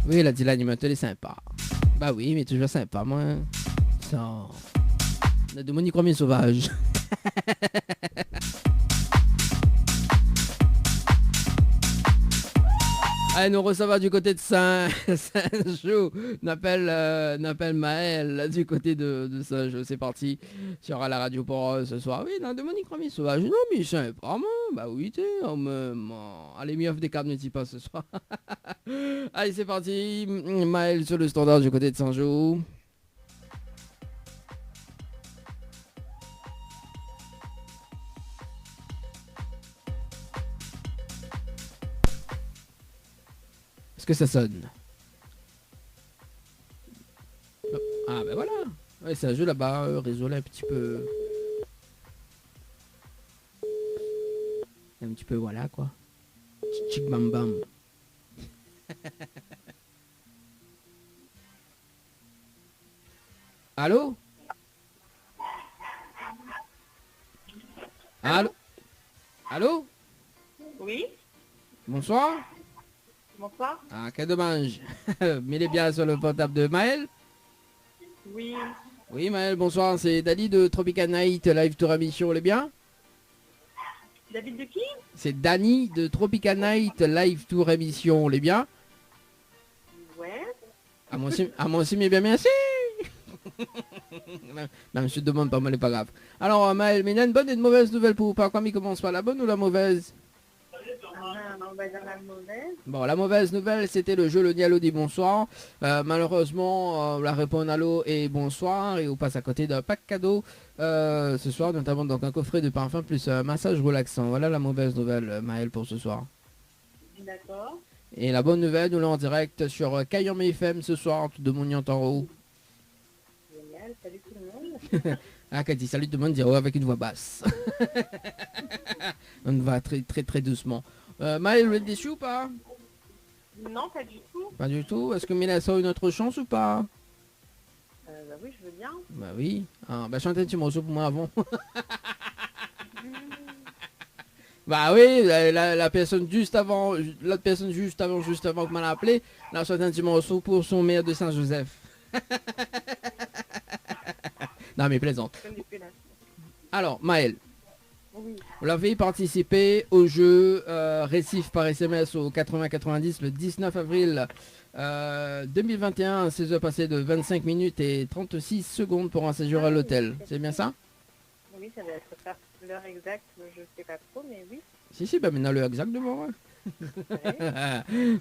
Speaker 3: Oui, il a dit l'animateur est sympa. Bah oui, mais toujours sympa, moi. Ça... On a de Monique Romier sauvage. Allez, nous recevons du côté de Saint-Jean. On appelle Maël du côté de Saint-Jean. C'est parti sur la radio pour ce soir. Oui, non, de Monique Rami Sauvage. Non, mais je savais pas, moi. Bah oui, tu allez, mi-off des cartes ne dit pas ce soir. Allez, c'est parti. Maël sur le standard du côté de Saint-Jean. Est-ce que ça sonne? Ah ben voilà. Ouais, c'est un jeu là-bas, réseau là un petit peu. Un petit peu voilà quoi. Tchik bam bam. Allô? Allô? Allô?
Speaker 4: Oui,
Speaker 3: Bonsoir?
Speaker 4: bonsoir.
Speaker 3: Ah, quel dommage. Mets-les bien sur le portable de Maël.
Speaker 4: Oui,
Speaker 3: Oui, Maël, bonsoir. C'est Dali de Tropical Night Live Tour Émission, les bien?
Speaker 4: David de qui?
Speaker 3: C'est Dani de Tropical Night Live Tour Émission, les bien?
Speaker 4: Ouais.
Speaker 3: À mon aussi, mais bien merci. Non, monsieur demande pas, mais c'est pas grave. Alors, Maël, mais il y a une bonne et une mauvaise nouvelle pour vous. Par quoi il commence par la bonne ou la mauvaise?
Speaker 4: On va dans la mauvaise.
Speaker 3: Bon, la mauvaise nouvelle, c'était le jeu Le Nialo dit bonsoir. Malheureusement, la réponse Allo est bonsoir et on passe à côté d'un pack cadeau ce soir, notamment donc un coffret de parfum plus un massage relaxant. Voilà la mauvaise nouvelle, Maël, pour ce soir.
Speaker 4: D'accord.
Speaker 3: Et la bonne nouvelle, nous l'avons en direct sur Cayenne FM ce soir, tout de Mouniant en haut.
Speaker 4: Génial, salut tout le monde.
Speaker 3: Ah, Cathy, salut tout le monde, dire oh, avec une voix basse. On va très très très doucement. Maël, vous êtes déçu ou pas?
Speaker 4: Non, pas du tout.
Speaker 3: Pas du tout. Est-ce que Mila sort une autre chance ou pas?
Speaker 4: Bah oui, je veux bien.
Speaker 3: Bah oui. Ah, bah chantez un petit morceau pour moi avant. Bah oui, la personne juste avant, l'autre personne juste avant que m'a appelé, là chanté un petit morceau pour son maire de Saint-Joseph. Non mais plaisante. Alors, Maël.
Speaker 4: Oui.
Speaker 3: Vous l'avez participé au jeu Récif par SMS au 80-90 le 19 avril 2021, 16 heures passées de 25 minutes et 36 secondes pour un séjour à l'hôtel. C'est bien ça?
Speaker 4: Oui, ça va être l'heure exacte, je sais pas trop, mais oui.
Speaker 3: Si, bah maintenant l'heure exacte devant.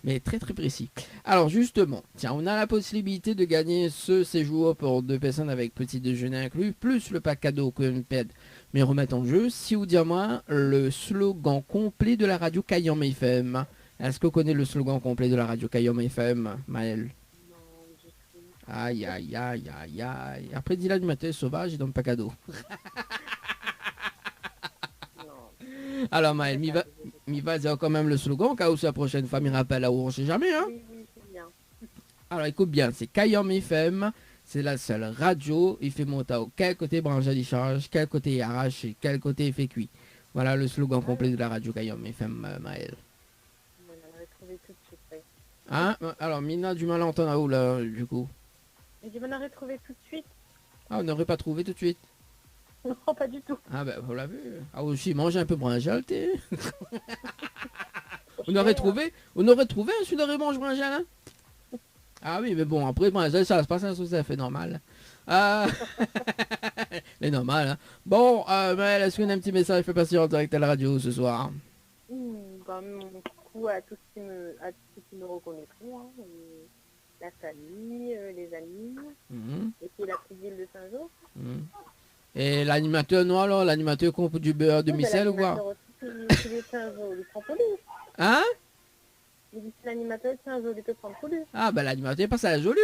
Speaker 3: Mais très très précis. Alors justement, tiens, on a la possibilité de gagner ce séjour pour 2 personnes avec petit déjeuner inclus, plus le pack cadeau que Unped mais remettre en jeu. Si vous dites moi le slogan complet de la radio Cayenne FM. Est-ce que vous connaissez le slogan complet de la radio Cayenne FM, Maël?
Speaker 4: Non, du tout.
Speaker 3: Aïe aïe aïe aïe aïe. Après dit l'animateur sauvage, il donne pas cadeau.
Speaker 4: Non.
Speaker 3: Alors Maël, m'y va dire quand même le slogan, car aussi la prochaine fois, m'y rappelle là où on sait jamais, hein.
Speaker 4: Oui, c'est bien.
Speaker 3: Alors écoute bien, c'est Cayenne FM, c'est la seule radio, il fait monter au quel côté branche à décharge, quel côté il arrache et quel côté il fait cuit. Voilà le slogan complet de la radio Cayenne FM, Maël.
Speaker 4: On va retrouver tout de suite. Oui.
Speaker 3: Hein? Alors Mina du mal à entendre à où là, du coup?
Speaker 4: Mais je vais la retrouver tout de suite.
Speaker 3: Ah, on n'aurait pas trouvé tout de suite.
Speaker 4: Non, pas du tout.
Speaker 3: Ah ben, vous l'avez vu. Ah aussi, manger un peu brinjal, t'es. On aurait trouvé un celui de mange brinjal, hein? Ah oui, mais bon, après brinjal, ça se passe un ça fait normal. C'est normal, hein. Bon, mais est-ce qu'on a un petit message fait passer en direct à la radio ce soir?
Speaker 4: Bah, mon coup à tous ceux qui me reconnaîtront, hein, la famille, les amis, et puis la petite ville de Saint-Jean.
Speaker 3: Et l'animateur noir, alors, l'animateur coupe du beurre de micelle ou quoi?
Speaker 4: L'animateur de Saint-Jean, il prend pour lui.
Speaker 3: Hein?
Speaker 4: Il dit que l'animateur de Saint-Jean, il peut prendre pour lui.
Speaker 3: Ah ben l'animateur passe à la jolie.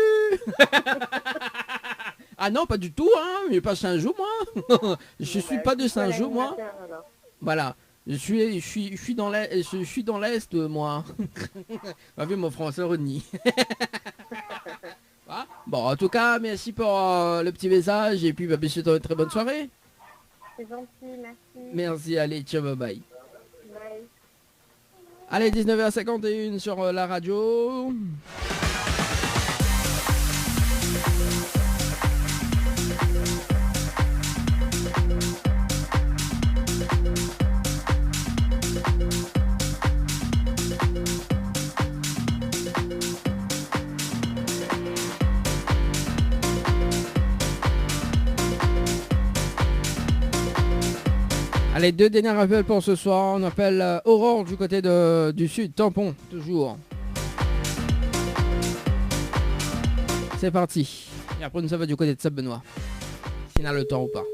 Speaker 3: Ah non, pas du tout, hein. Il passe Saint-Jean, moi. Je suis pas de Saint-Jean, moi. Voilà. Je suis dans l'Est, moi. Pas vu mon français renie. Ah, bon, en tout cas, merci pour le petit message et puis bah, je te souhaite une très bonne soirée.
Speaker 4: C'est gentil, merci.
Speaker 3: Merci, allez, ciao, bye bye.
Speaker 4: Bye.
Speaker 3: Allez, 19h51 sur la radio. Allez, 2 derniers appels pour ce soir. On appelle Aurore du côté du sud, Tampon, toujours. C'est parti. Et après, nous ça va du côté de Saint-Benoît. S'il a le temps ou pas.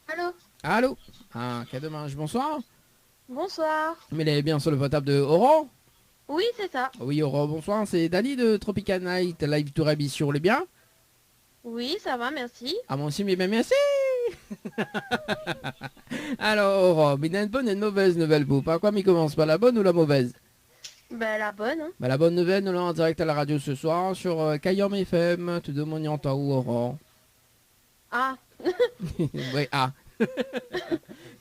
Speaker 5: Allô?
Speaker 3: Allô? Ah, quel dommage. Bonsoir.
Speaker 5: Bonsoir.
Speaker 3: Mais elle est bien sur le portable de Aurore?
Speaker 5: Oui, c'est ça.
Speaker 3: Oui, Aurore, bonsoir. C'est Dani de Tropical Night, live tour Abission, les bien?
Speaker 5: Oui, ça va, merci.
Speaker 3: Ah, moi aussi, mais bien merci. Alors, Aurore, mais il y a une bonne et une mauvaise nouvelle pour pas quoi, mais commence par la bonne ou la mauvaise?
Speaker 5: Ben, la bonne, hein.
Speaker 3: Bah, la bonne nouvelle, nous l'avons en direct à la radio ce soir sur Kayom FM. Tout le monde y entend où, Aurore?
Speaker 5: Ah,
Speaker 3: Oui, ah.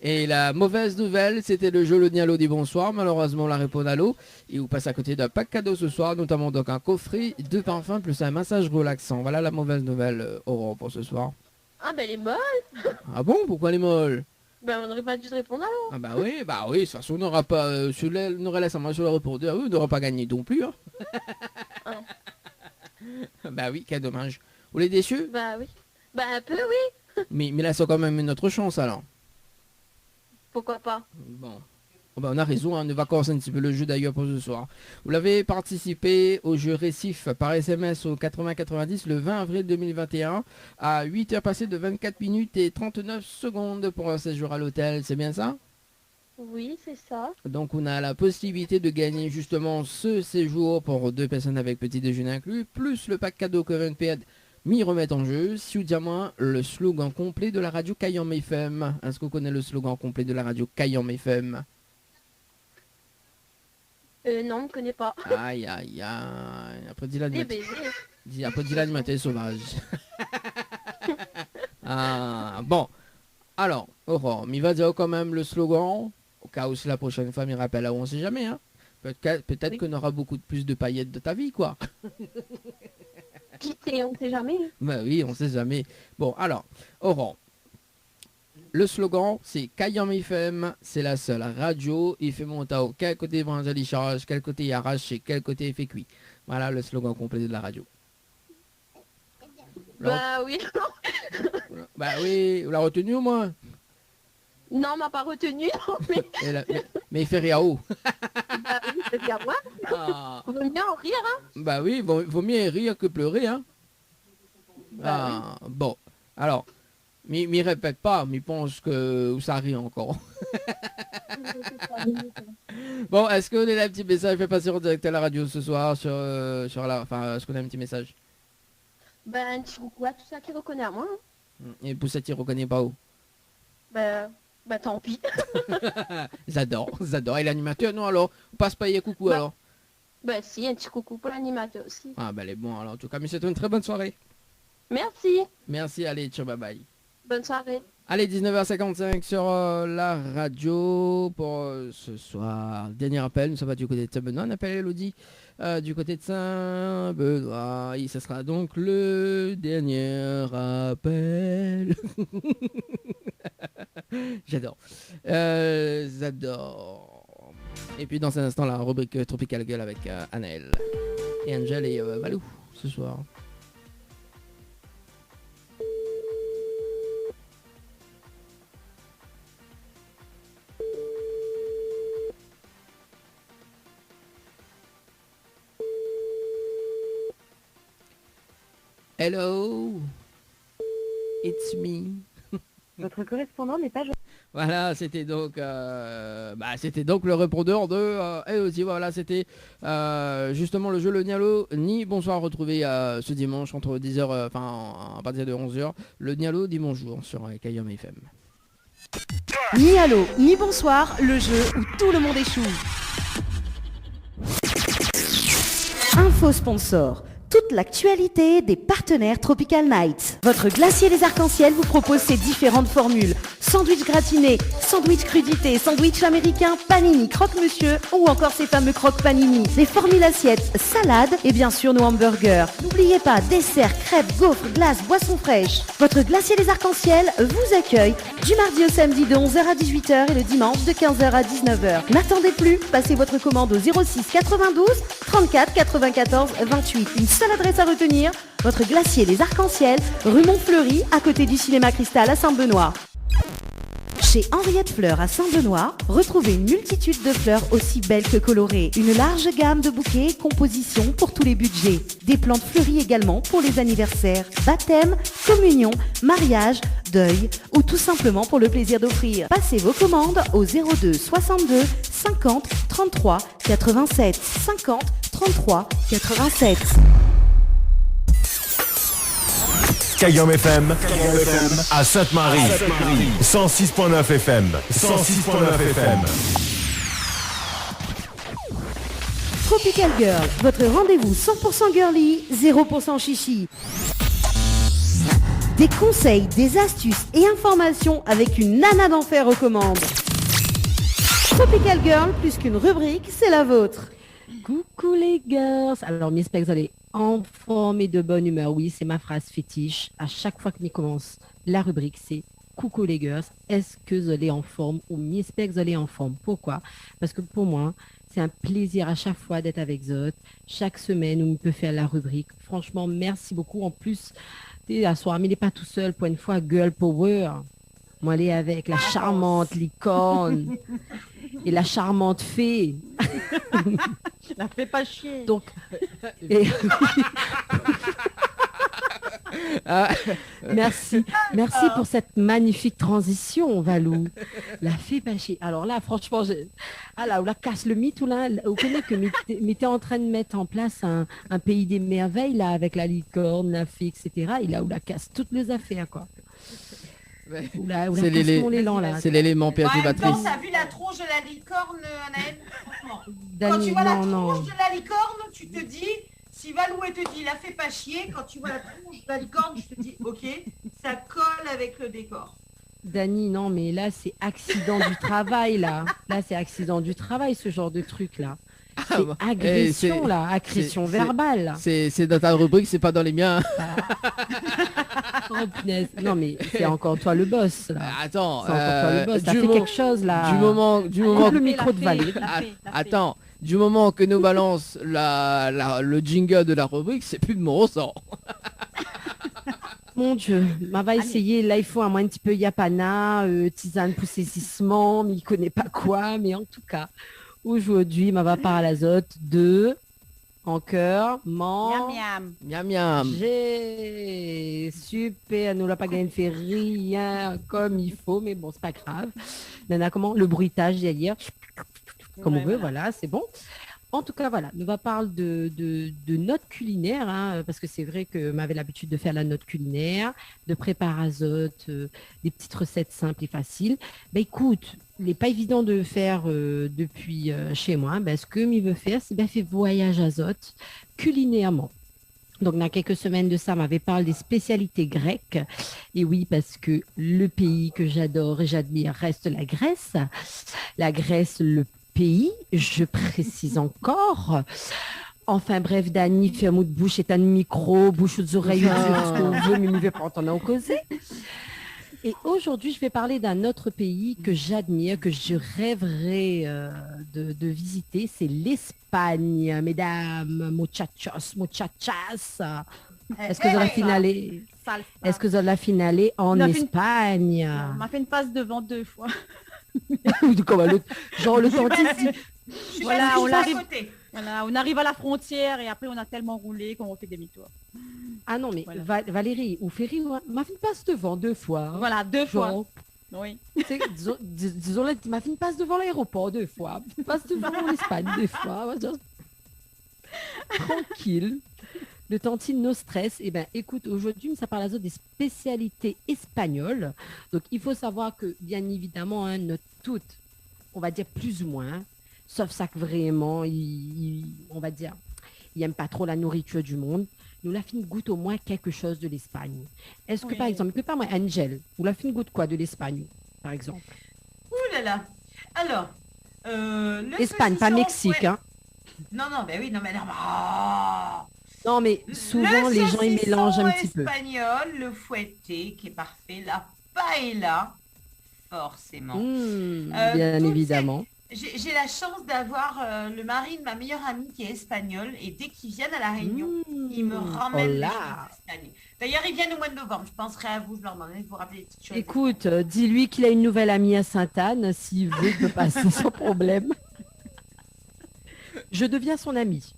Speaker 3: Et la mauvaise nouvelle, c'était le jeu Le Nialo dit bonsoir. Malheureusement, la réponse à l'eau. Et vous passe à côté d'un pack cadeau ce soir, notamment donc un coffret, 2 parfums plus un massage relaxant. Voilà la mauvaise nouvelle, Aurore, pour ce soir.
Speaker 5: ah ben, elle est molle.
Speaker 3: Ah bon? Pourquoi les molles?
Speaker 5: Ben, on n'aurait pas dû te répondre alors.
Speaker 3: Ah bah oui, de toute façon, on n'aura pas... celui-là n'aurait laissé un match sur le répondeur, on n'aura pas gagné non plus. Hein.
Speaker 5: Ah.
Speaker 3: Bah oui, quel dommage. Vous les déçus?
Speaker 5: Bah oui. Ben, un peu, oui.
Speaker 3: Mais là, c'est quand même une autre chance, alors.
Speaker 5: Pourquoi pas?
Speaker 3: Bon. Oh bah, on a raison, hein, on va commencer un petit peu le jeu d'ailleurs pour ce soir. Vous l'avez participé au jeu Récif par SMS au 8090 le 20 avril 2021 à 8h passées de 24 minutes et 39 secondes pour un séjour à l'hôtel, c'est bien ça?
Speaker 5: Oui, c'est ça.
Speaker 3: Donc on a la possibilité de gagner justement ce séjour pour 2 personnes avec petit déjeuner inclus, plus le pack cadeau que VNPad m'y remettre en jeu. Si vous dites moi le slogan complet de la radio Kayom FM. Est-ce que vous connaissez le slogan complet de la radio Kayom FM?
Speaker 5: Non, on ne connaît pas.
Speaker 3: Aïe aïe aïe. Après dis
Speaker 5: Des baisers.
Speaker 3: après dis l'animateur sauvage. Ah, bon. Alors, Aurore, il va dire quand même le slogan. Au cas où si la prochaine fois, il rappelle là où on sait jamais. Hein. Peut-être
Speaker 5: Oui.
Speaker 3: qu'on aura beaucoup plus de paillettes de ta vie, quoi.
Speaker 5: Qui sait, on ne sait jamais.
Speaker 3: Bah oui, on sait jamais. Bon, alors, Aurore. Le slogan, c'est Kayom FM, c'est la seule radio. Il fait monter au quel côté Evangélie charge, quel côté il arrache et quel côté il fait cuit. Voilà le slogan complet de la radio.
Speaker 5: Bah oui.
Speaker 3: Bah oui, vous l'avez retenu au moins.
Speaker 5: Non, on m'a pas retenu. Non,
Speaker 3: Mais il fait rire haut.
Speaker 5: bah oui, c'est bien moi.
Speaker 3: Ah,
Speaker 5: Vaut mieux en rire, hein.
Speaker 3: bah oui, vaut mieux rire que pleurer, hein.
Speaker 5: Bah
Speaker 3: Ah, bon, alors, m'y répète pas, mais pense que ça rit encore. Bon, est-ce qu'on a un petit message fait passer en direct à la radio ce soir sur la... Enfin, est-ce qu'on a un petit message?
Speaker 5: Ben, un petit coucou à tout ça qui reconnaît à moi. Hein.
Speaker 3: Et pour ça, tu reconnais pas où?
Speaker 5: Bah tant pis.
Speaker 3: J'adore. Et l'animateur, non alors? On passe pas y coucou
Speaker 5: Bah.
Speaker 3: alors?
Speaker 5: Bah si, un petit coucou pour l'animateur aussi.
Speaker 3: Ah bah elle est bon alors. En tout cas, mais c'est une très bonne soirée.
Speaker 5: Merci.
Speaker 3: Merci, allez, ciao, bye bye.
Speaker 5: Bonne soirée.
Speaker 3: Allez, 19h55 sur la radio pour ce soir. Dernier appel, nous sommes du côté de Saint-Benoît. On appelle Elodie du côté de Saint-Benoît. Et ce sera donc le dernier appel. J'adore. J'adore. Et puis dans un instant, la rubrique Tropical Girl avec Anaël et Angel et Valou ce soir. Hello, it's me.
Speaker 6: Votre correspondant n'est pas joignable.
Speaker 3: Voilà, c'était donc le répondeur de Elodie. Voilà, c'était justement le jeu Le Nialo ni bonsoir retrouvé ce dimanche entre 10h, à partir de 11h. Le Nialo dit bonjour sur Kayom FM.
Speaker 7: Ni allô, ni bonsoir, le jeu où tout le monde échoue. Info sponsor. Toute l'actualité des partenaires Tropical Night. Votre glacier des arcs-en-ciel vous propose ses différentes formules. Sandwich gratiné, sandwich crudité, sandwich américain, panini, croque-monsieur ou encore ces fameux croque-panini. Les formules assiettes, salades et bien sûr nos hamburgers. N'oubliez pas, dessert, crêpes, gaufres, glaces, boissons fraîches. Votre glacier des arcs-en-ciel vous accueille du mardi au samedi de 11h à 18h et le dimanche de 15h à 19h. N'attendez plus, passez votre commande au 06 92 34 94 28. Une seule adresse à retenir, Votre glacier Les Arcs-en-Ciel, rue Montfleury, à côté du cinéma Cristal à Saint-Benoît. Chez Henriette Fleurs à Saint-Benoît, retrouvez une multitude de fleurs aussi belles que colorées. Une large gamme de bouquets et compositions pour tous les budgets. Des plantes fleuries également pour les anniversaires, baptêmes, communions, mariages, deuil ou tout simplement pour le plaisir d'offrir. Passez vos commandes au 02 62 50 33 87 50 33 87.
Speaker 2: Kayom FM à Sainte-Marie. 106.9 FM. 106.9 FM.
Speaker 7: Tropical Girl, votre rendez-vous 100% girly, 0% chichi. Des conseils, des astuces et informations avec une nana d'enfer aux commandes. Tropical Girl, plus qu'une rubrique, c'est la vôtre.
Speaker 8: Coucou les girls. Alors, j'espère que vous allez en forme et de bonne humeur. Oui, c'est ma phrase fétiche. À chaque fois que je commence la rubrique, c'est coucou les girls. Est-ce que vous allez en forme ou j'espère que vous allez en forme? Pourquoi? Parce que pour moi, c'est un plaisir à chaque fois d'être avec Zot. Chaque semaine, on peut faire la rubrique. Franchement, merci beaucoup. En plus, à soir, mais il n'est pas tout seul pour une fois. Girl Power. Moi, elle est avec la charmante licorne et la charmante fée.
Speaker 6: La fais pas chier.
Speaker 8: Donc, merci pour cette magnifique transition, Valou. La fée pas chier. Alors là, franchement, on la casse le mythe ou là, vous connaissez que m'était en train de mettre en place un pays des merveilles là avec la licorne, la fée, etc. Et là, où la casse toutes les affaires, quoi.
Speaker 3: C'est l'élément perturbatrice.
Speaker 9: T'as vu la tronche de la licorne, Anaëlle? Franchement.
Speaker 8: Dani,
Speaker 9: quand tu vois la tronche de la licorne, tu te dis, si Valou te dit la fais pas chier, quand tu vois la tronche de la licorne, je te dis ok, ça colle avec le décor.
Speaker 8: Dani, non, mais là, c'est accident du travail, là. Là, c'est accident du travail, ce genre de truc, là. C'est agression, là, agression verbale. Là.
Speaker 3: C'est dans ta rubrique, c'est pas dans les miens.
Speaker 8: Oh, punaise. Non, mais c'est encore toi le boss, là.
Speaker 3: Attends,
Speaker 8: c'est encore toi le boss. T'as fait quelque chose, là.
Speaker 3: Du moment
Speaker 8: le micro de Valérie.
Speaker 3: Attends, du moment que nous balance le jingle de la rubrique, c'est plus de mon ressort.
Speaker 8: Mon Dieu, on va essayer. Là, il faut un petit peu yapana, tisane pour saisissement, mais il connaît pas quoi. Mais en tout cas, aujourd'hui, on va parler à l'azote de en cœur,
Speaker 9: Miam miam.
Speaker 3: Miam miam.
Speaker 8: J'ai super, nous l'a pas gagné, fait rien comme il faut, mais bon, c'est pas grave. Nana, comment le bruitage derrière, comme on veut, voilà, c'est bon. En tout cas, voilà, nous va parler de notes culinaires, hein, parce que c'est vrai que m'avait l'habitude de faire la note culinaire, de préparer azote, des petites recettes simples et faciles. Ben écoute, il n'est pas évident de faire depuis chez moi. Ben, ce que m'y veut faire, c'est faire voyage azote culinairement. Donc, dans quelques semaines de ça, m'avait parlé des spécialités grecques. Et oui, parce que le pays que j'adore et j'admire reste la Grèce. La Grèce, le pays, je précise encore. Enfin bref, Dani, ferme de bouche, éteins le micro, bouche aux oreilles, ce qu'on veut, mais il ne veut pas entendre en causer. Et aujourd'hui, je vais parler d'un autre pays que j'admire, que je rêverais de visiter, c'est l'Espagne, mesdames, muchachos, muchachas. Est-ce que vous avez finalé Est-ce que vous avez finalé en Espagne?
Speaker 6: On m'a fait une passe devant 2 fois.
Speaker 8: Genre le temps d'ici.
Speaker 6: Voilà, on arrive à la frontière et après on a tellement roulé qu'on fait demi-tour.
Speaker 8: Ah non, mais voilà. Valérie ou Ferry m'a fait une passe devant 2 fois.
Speaker 6: Voilà, 2 fois. Oui.
Speaker 8: Disons là, m'a fait une passe devant l'aéroport 2 fois. Une passe devant l'Espagne 2 fois. Tranquille. Le tantine no stress. Eh bien, écoute, aujourd'hui, ça parle des spécialités espagnoles. Donc, il faut savoir que, bien évidemment, notre toutes, on va dire plus ou moins, sauf ça que vraiment, on va dire, il n'aime pas trop la nourriture du monde. Nous la fin goûte au moins quelque chose de l'Espagne. Est-ce que, par exemple, que pas moi, Angel, vous la fin goûte quoi de l'Espagne, par exemple?
Speaker 9: Ouh là là. Alors,
Speaker 8: Espagne, pas Mexique, hein.
Speaker 9: Non, mais oui, non, mais non.
Speaker 8: Non, mais souvent, les gens, ils mélangent un petit peu.
Speaker 9: Espagnol, le fouetté, qui est parfait, la paella, forcément.
Speaker 8: Bien évidemment.
Speaker 9: J'ai la chance d'avoir le mari de ma meilleure amie qui est espagnol et dès qu'ils viennent à La Réunion, ils me ramènent les choses d'Espagne. D'ailleurs, ils viennent au mois de novembre. Je penserai à vous, je leur demanderai de vous rappeler les petites choses.
Speaker 8: Écoute, dis-lui qu'il a une nouvelle amie à Sainte-Anne. S'il veut, il peut passer sans problème. Je deviens son ami.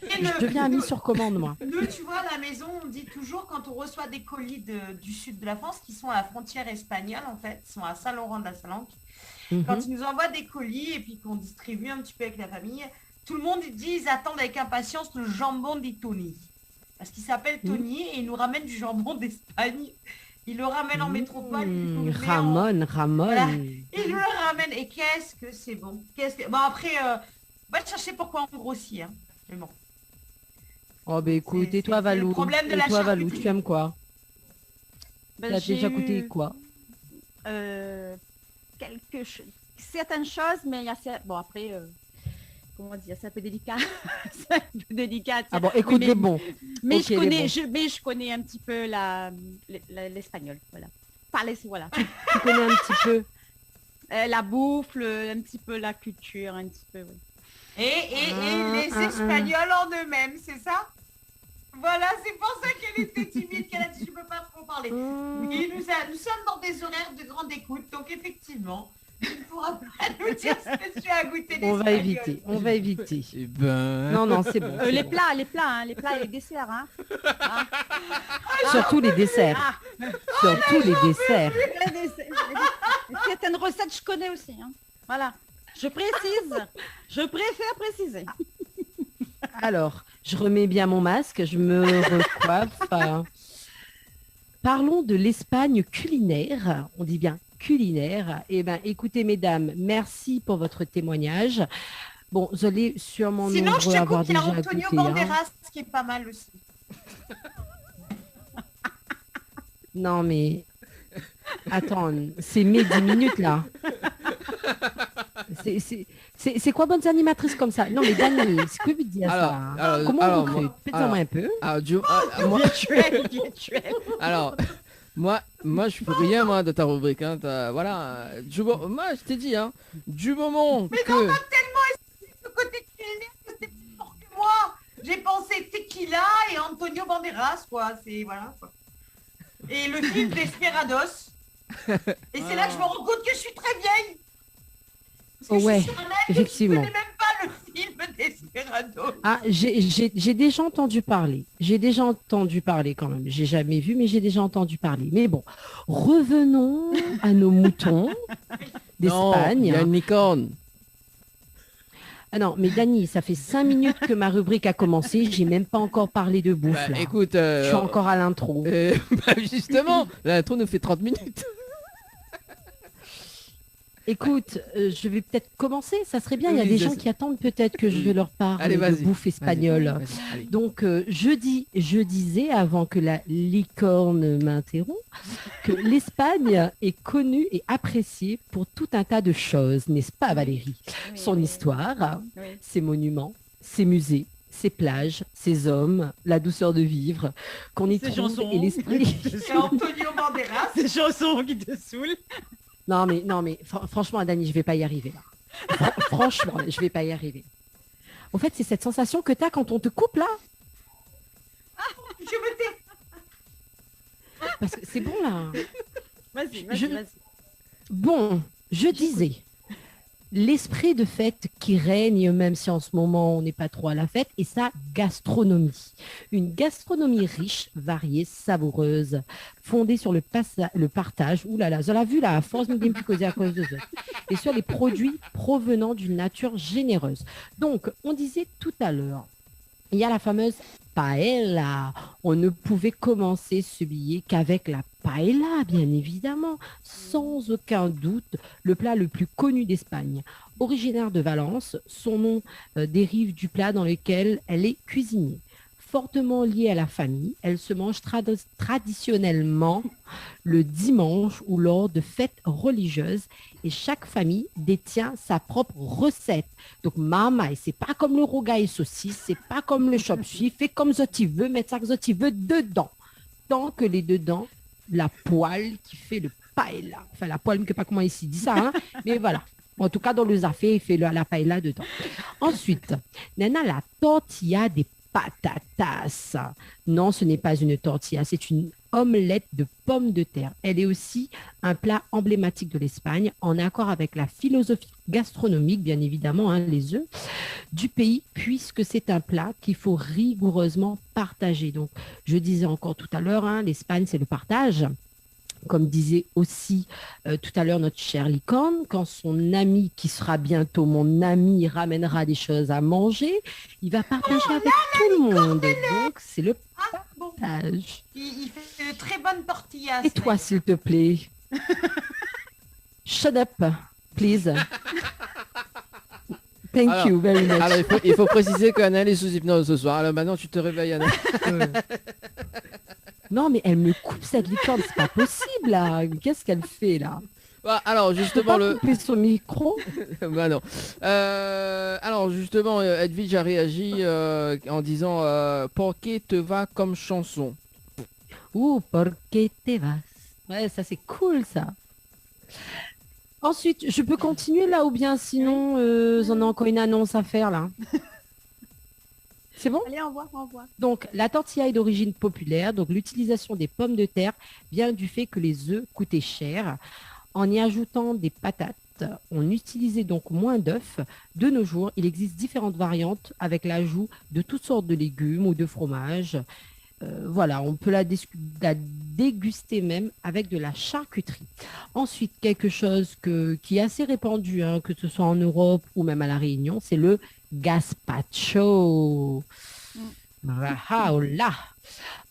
Speaker 8: Je deviens ami sur commande, moi.
Speaker 9: Nous, tu vois, à la maison, on dit toujours quand on reçoit des colis du sud de la France qui sont à la frontière espagnole, en fait, ils sont à Saint-Laurent-de-la-Salanque. Quand ils nous envoient des colis et puis qu'on distribue un petit peu avec la famille, tout le monde dit ils attendent avec impatience le jambon de Tony. Parce qu'il s'appelle Tony et il nous ramène du jambon d'Espagne. Il le ramène en métropole.
Speaker 8: Ramon.
Speaker 9: Voilà. Il nous le ramène. Et qu'est-ce que c'est bon. Bon, après, va te chercher pourquoi on grossit. Hein. Mais bon.
Speaker 8: Oh, bah écoute, et toi, Valou, tu aimes quoi? T'as déjà goûté quoi?
Speaker 6: Certaines choses, mais il y a bon après comment dire, c'est un peu délicat. C'est un peu délicat.
Speaker 8: Ah bon, écoute les bons.
Speaker 6: Mais okay, je connais un petit peu l'espagnol, voilà. Voilà.
Speaker 8: Tu connais un petit peu
Speaker 6: la bouffe, un petit peu la culture, un petit peu, oui.
Speaker 9: Et les Espagnols en eux-mêmes, c'est ça? Voilà, c'est pour ça qu'elle était timide, qu'elle a dit je ne peux pas trop parler. Et nous sommes dans des horaires de grande écoute, donc effectivement, il ne pourra pas nous dire ce que tu as goûté.
Speaker 8: On va éviter.
Speaker 3: Eh ben...
Speaker 8: Non, c'est bon.
Speaker 6: Les plats et les desserts. Hein.
Speaker 8: Surtout les desserts. Surtout les desserts.
Speaker 6: Certaines recettes, je connais aussi. Hein. Voilà. Je préfère préciser.
Speaker 8: Alors, je remets bien mon masque, je me recoiffe. Parlons de l'Espagne culinaire. On dit bien culinaire. Eh bien, écoutez, mesdames, merci pour votre témoignage. Bon, vous allez sûrement
Speaker 9: sinon, je te
Speaker 8: avoir
Speaker 9: coupe, il y a
Speaker 8: déjà
Speaker 9: Antonio
Speaker 8: goûté,
Speaker 9: Banderas qui est pas mal aussi.
Speaker 8: Non, mais... Attends, c'est mes 10 minutes, là. C'est quoi bonnes animatrices comme ça? Non mais Dani, ce que vous dites ça? Comment on recrute? Faites-moi un peu.
Speaker 3: Moi, je peux rien moi de ta rubrique. Hein, voilà. Moi, je t'ai dit, hein, du moment
Speaker 9: mais
Speaker 3: que...
Speaker 9: on a tellement essayé le côté culinaire que c'était plus fort que moi. J'ai pensé Tequila et Antonio Banderas, quoi. C'est voilà. Quoi. Et le film Desperados. Et c'est là que je me rends compte que je suis très vieille.
Speaker 8: Oh ouais, effectivement.
Speaker 9: Je ne connais même pas le film Desperados.
Speaker 8: Ah, j'ai déjà entendu parler. J'ai déjà entendu parler quand même. J'ai jamais vu, mais j'ai déjà entendu parler. Mais bon, revenons à nos moutons d'Espagne.
Speaker 3: Il y a une licorne.
Speaker 8: Ah non, mais Dani, ça fait 5 minutes que ma rubrique a commencé. J'ai même pas encore parlé de bouffe. Là.
Speaker 3: Écoute,
Speaker 8: je suis encore à l'intro.
Speaker 3: Justement, l'intro nous fait 30 minutes.
Speaker 8: Écoute, je vais peut-être commencer, ça serait bien, il y a des gens qui attendent peut-être que je leur parle de bouffe espagnole.
Speaker 3: Vas-y.
Speaker 8: Donc, je disais, avant que la licorne m'interrompt, que l'Espagne est connue et appréciée pour tout un tas de choses, n'est-ce pas Valérie? Son histoire, ses monuments, ses musées, ses plages, ses hommes, la douceur de vivre, qu'on y trouve et l'esprit.
Speaker 9: C'est Antonio Banderas.
Speaker 6: Ces chansons qui te saoulent.
Speaker 8: Non mais franchement, Dani, je vais pas y arriver là. Franchement, je vais pas y arriver. Au fait, c'est cette sensation que tu as quand on te coupe là.
Speaker 9: Ah, je me tais.
Speaker 8: Parce que c'est bon là.
Speaker 6: Vas-y.
Speaker 8: Bon, je disais, l'esprit de fête qui règne, même si en ce moment on n'est pas trop à la fête, et sa gastronomie. Une gastronomie riche, variée, savoureuse, fondée sur le partage. Ouh là là, vous l'avez vu là, à force de me plus à cause de ça. Et sur les produits provenant d'une nature généreuse. Donc, on disait tout à l'heure, il y a la fameuse paella. On ne pouvait commencer ce billet qu'avec la paella, bien évidemment, sans aucun doute, le plat le plus connu d'Espagne. Originaire de Valence, son nom dérive du plat dans lequel elle est cuisinée. Fortement liée à la famille, elle se mange traditionnellement le dimanche ou lors de fêtes religieuses et chaque famille détient sa propre recette. Donc, maman, c'est pas comme le rogaille saucisse, c'est pas comme le chop suey, fais comme ça tu veux, mettre ça que ça tu veux dedans. Tant que les dedans, la poêle qui fait le paella. Enfin, la poêle, je ne sais pas comment ici dit ça, hein, mais voilà. En tout cas, dans le zafé, il fait la paella dedans. Ensuite, Nana, la tortilla des patatas. Non, ce n'est pas une tortilla, c'est une omelette de pommes de terre. Elle est aussi un plat emblématique de l'Espagne, en accord avec la philosophie gastronomique, bien évidemment, les œufs, du pays, puisque c'est un plat qu'il faut rigoureusement partager. Donc, je disais encore tout à l'heure, l'Espagne, c'est le partage. Comme disait aussi tout à l'heure notre chère licorne, quand son ami, qui sera bientôt mon ami, ramènera des choses à manger, il va partager avec tout le monde. Donc, c'est le partage.
Speaker 9: Il fait de très bonnes tortillas.
Speaker 8: Et toi, s'il te plaît. Shut up, please. Thank you very much.
Speaker 3: Alors, il faut préciser qu'Annelle est sous hypnose ce soir. Alors maintenant, tu te réveilles, Annelle.
Speaker 8: Non, mais elle me coupe cette licorne, c'est pas possible, là. Qu'est-ce qu'elle fait, là?
Speaker 3: Bah, alors, justement,
Speaker 8: couper son micro.
Speaker 3: Bah non. Alors, justement, Edwige a réagi en disant Porque te va comme chanson.
Speaker 8: Porque te vas. Ouais, ça, c'est cool, ça. Ensuite, je peux continuer, là, ou bien sinon, on a encore une annonce à faire, là. C'est bon?
Speaker 6: Allez, au revoir, au revoir.
Speaker 8: Donc, la tortilla est d'origine populaire. Donc, l'utilisation des pommes de terre vient du fait que les œufs coûtaient cher. En y ajoutant des patates, on utilisait donc moins d'œufs. De nos jours, il existe différentes variantes avec l'ajout de toutes sortes de légumes ou de fromages. Voilà, on peut la déguster même avec de la charcuterie. Ensuite, quelque chose qui est assez répandu, que ce soit en Europe ou même à La Réunion, c'est le gazpacho.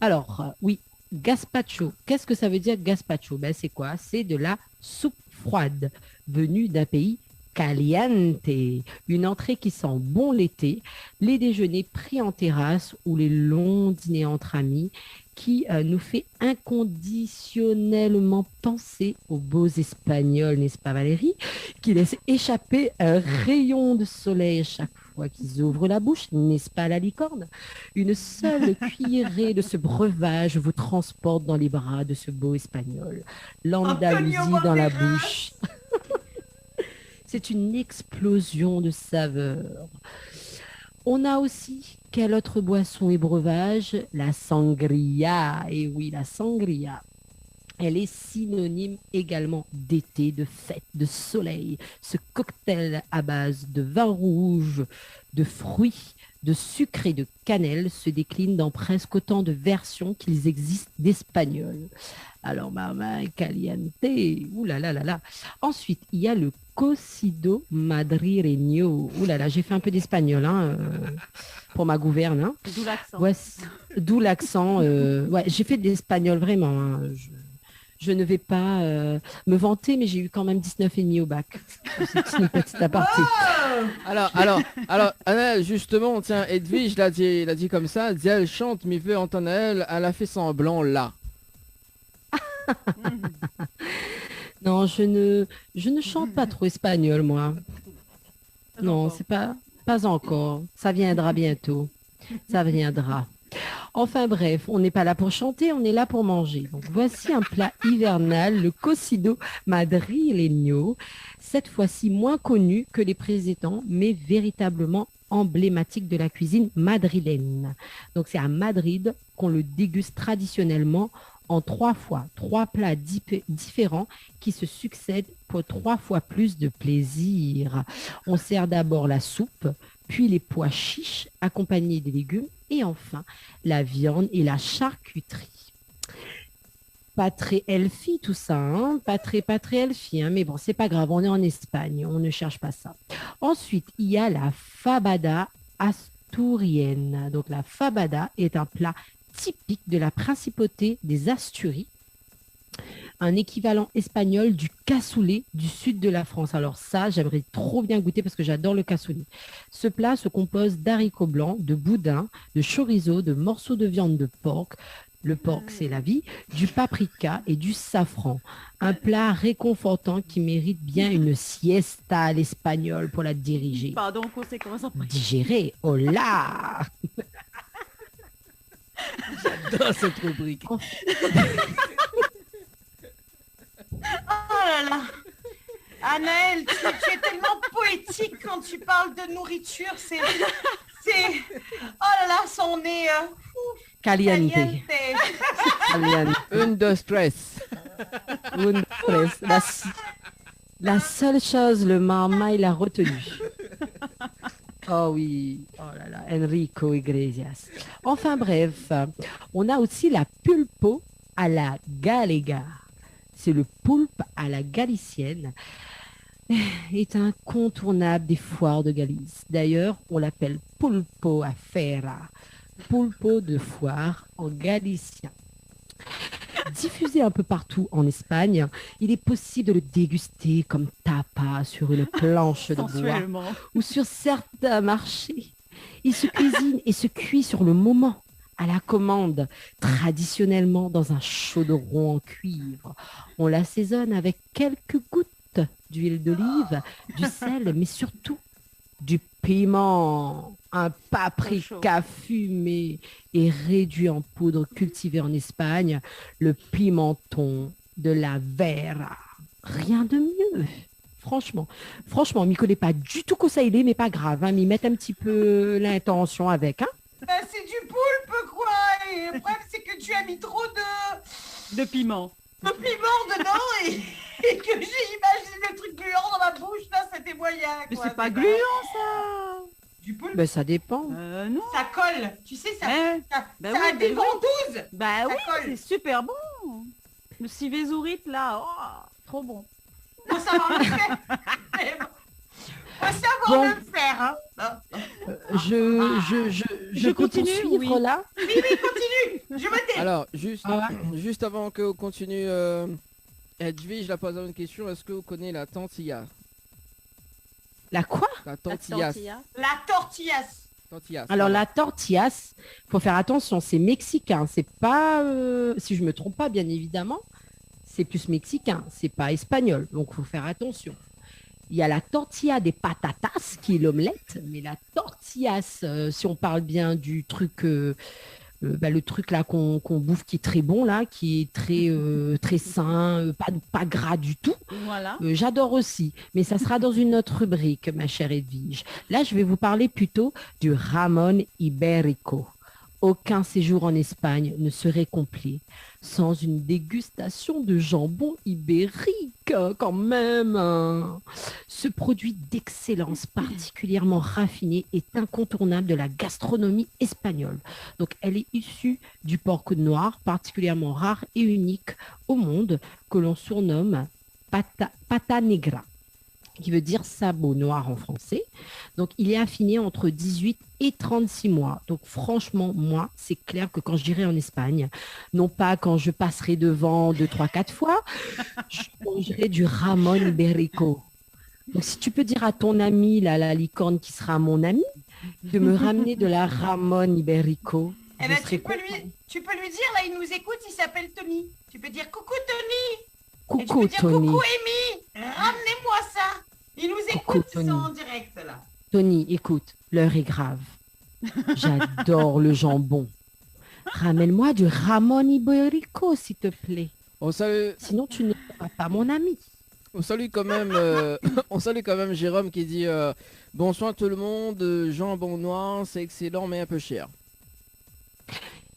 Speaker 8: Alors, oui, gazpacho. Qu'est-ce que ça veut dire gazpacho? C'est quoi? C'est de la soupe froide venue d'un pays caliente, une entrée qui sent bon l'été, les déjeuners pris en terrasse ou les longs dîners entre amis, qui nous fait inconditionnellement penser aux beaux Espagnols, n'est-ce pas Valérie, qui laissent échapper un rayon de soleil chaque fois qu'ils ouvrent la bouche, n'est-ce pas la licorne? Une seule cuillerée de ce breuvage vous transporte dans les bras de ce beau Espagnol. L'Andalousie dans la bouche. C'est une explosion de saveurs. On a aussi, quelle autre boisson et breuvage? La sangria. Et oui, la sangria. Elle est synonyme également d'été, de fête, de soleil. Ce cocktail à base de vin rouge, de fruits, de sucre et de cannelle se décline dans presque autant de versions qu'il existe d'espagnol. Alors, Mama Caliente, oulala. Ensuite, il y a le cocido madrileño. Oulala, j'ai fait un peu d'espagnol pour ma gouverne.
Speaker 6: D'où l'accent.
Speaker 8: Ouais, d'où l'accent. Ouais, j'ai fait de l'espagnol vraiment. Je ne vais pas me vanter, mais j'ai eu quand même 19,5 au bac. C'est une petite aparté.
Speaker 3: Alors, Annelle, justement, tiens, Edwige l'a dit comme ça, dit elle chante, mais veut entendre elle a fait semblant là.
Speaker 8: Non, je ne chante pas trop espagnol, moi. Non, c'est pas encore. Ça viendra bientôt. Ça viendra. Enfin bref, on n'est pas là pour chanter, on est là pour manger. Donc voici un plat hivernal, le cocido madrileño, cette fois-ci moins connu que les précédents, mais véritablement emblématique de la cuisine madrilène. Donc c'est à Madrid qu'on le déguste traditionnellement en 3 fois, 3 plats différents qui se succèdent pour 3 fois plus de plaisir. On sert d'abord la soupe, puis les pois chiches accompagnés des légumes et enfin la viande et la charcuterie. Pas très healthy tout ça, pas très healthy, mais bon, c'est pas grave, on est en Espagne, on ne cherche pas ça. Ensuite, il y a la fabada asturienne. Donc la fabada est un plat typique de la principauté des Asturies, un équivalent espagnol du cassoulet du sud de la France. Alors ça, j'aimerais trop bien goûter parce que j'adore le cassoulet. Ce plat se compose d'haricots blancs, de boudin, de chorizo, de morceaux de viande de porc. Le porc, c'est la vie, du paprika et du safran. Un plat réconfortant qui mérite bien une siesta à l'espagnol pour la diriger.
Speaker 6: Pardon, conséquence après.
Speaker 8: Digérer, oh là.
Speaker 3: J'adore cette rubrique.
Speaker 9: Oh là là. Anaël, tu es tellement poétique quand tu parles de nourriture. C'est... Oh là là, son nez...
Speaker 8: Caliente.
Speaker 9: Caliente.
Speaker 3: Une stress.
Speaker 8: Un stress. La seule chose, le marmaille l'a retenu. Oh oui, oh là là, Enrico Iglesias. Enfin bref, on a aussi la pulpo à la galega. C'est le poulpe à la galicienne. Est incontournable des foires de Galice. D'ailleurs, on l'appelle pulpo a feira. Pulpo de foire en galicien. Diffusé un peu partout en Espagne, il est possible de le déguster comme tapa sur une planche de bois ou sur certains marchés. Il se cuisine et se cuit sur le moment, à la commande, traditionnellement dans un chaudron en cuivre. On l'assaisonne avec quelques gouttes d'huile d'olive, du sel, mais surtout du piment, un paprika fumé et réduit en poudre cultivé en Espagne, le pimenton de la vera. Rien de mieux. Franchement, on m'y connaît pas du tout qu'au Saïlé, mais pas grave, hein, m'y mettre un petit peu l'intention avec. Hein.
Speaker 9: C'est du poulpe, quoi. Et le problème, c'est que tu as mis trop de piment. De piment dedans et que j'ai imaginé le truc gluant dans ma bouche, là, c'était moyen.
Speaker 6: Mais
Speaker 9: quoi.
Speaker 6: c'est pas gluant, ça.
Speaker 9: Du poulpe.
Speaker 8: Ben, ça dépend.
Speaker 6: Non.
Speaker 9: Ça colle. Tu sais, ça, ça
Speaker 6: oui,
Speaker 9: a des ventouses.
Speaker 6: Bah
Speaker 9: Ça
Speaker 6: oui,
Speaker 9: colle.
Speaker 6: c'est super bon. Le civézourite, là, oh, trop bon.
Speaker 9: Faut savoir le faire. Faut savoir le faire. Hein.
Speaker 8: Je peux
Speaker 6: continue,
Speaker 8: poursuivre
Speaker 6: oui.
Speaker 8: là.
Speaker 9: Oui, continue. Je me tais.
Speaker 3: Alors, juste avant que vous continue, Edwige, la pose une question. Est-ce que vous connaissez la tortilla?
Speaker 8: La quoi?
Speaker 3: La tortillas.
Speaker 9: La tortillas.
Speaker 8: Alors la tortillas, faut faire attention, c'est mexicain, c'est pas, si je me trompe pas, bien évidemment, c'est plus mexicain, c'est pas espagnol, donc faut faire attention. Il y a la tortilla des patatas qui est l'omelette, mais la tortillas, si on parle bien du truc, le truc là qu'on bouffe qui est très bon là, qui est très sain, pas gras du tout.
Speaker 6: Voilà.
Speaker 8: J'adore aussi, mais ça sera dans une autre rubrique, ma chère Edwige. Là, je vais vous parler plutôt du Ramon Ibérico. Aucun séjour en Espagne ne serait complet sans une dégustation de jambon ibérique, quand même. Ce produit d'excellence particulièrement raffiné est incontournable de la gastronomie espagnole. Donc, elle est issue du porc noir, particulièrement rare et unique au monde, que l'on surnomme pata negra, qui veut dire sabot noir en français. Donc, il est affiné entre 18 et 36 mois. Donc, franchement, moi, c'est clair que quand j'irai en Espagne, non pas quand je passerai devant 2, 3, 4 fois, je mangerai du Ramon Ibérico. Donc, si tu peux dire à ton ami, là, la licorne qui sera mon ami, de me ramener de la Ramon Ibérico,
Speaker 9: Eh ben, tu peux lui dire, là, il nous écoute, il s'appelle Tony. Tu peux dire coucou Tony.
Speaker 8: Coucou
Speaker 9: et tu peux
Speaker 8: Tony.
Speaker 9: Dire, coucou Amy, ramenez-moi ça. Il nous écoute, ils sont en direct là.
Speaker 8: Tony, écoute, l'heure est grave. J'adore le jambon. Ramène-moi du Ramon Ibérico, s'il te plaît. Sinon, tu ne seras pas mon ami.
Speaker 3: On salue quand même, on salue quand même Jérôme qui dit bonsoir tout le monde, jambon noir, c'est excellent mais un peu cher.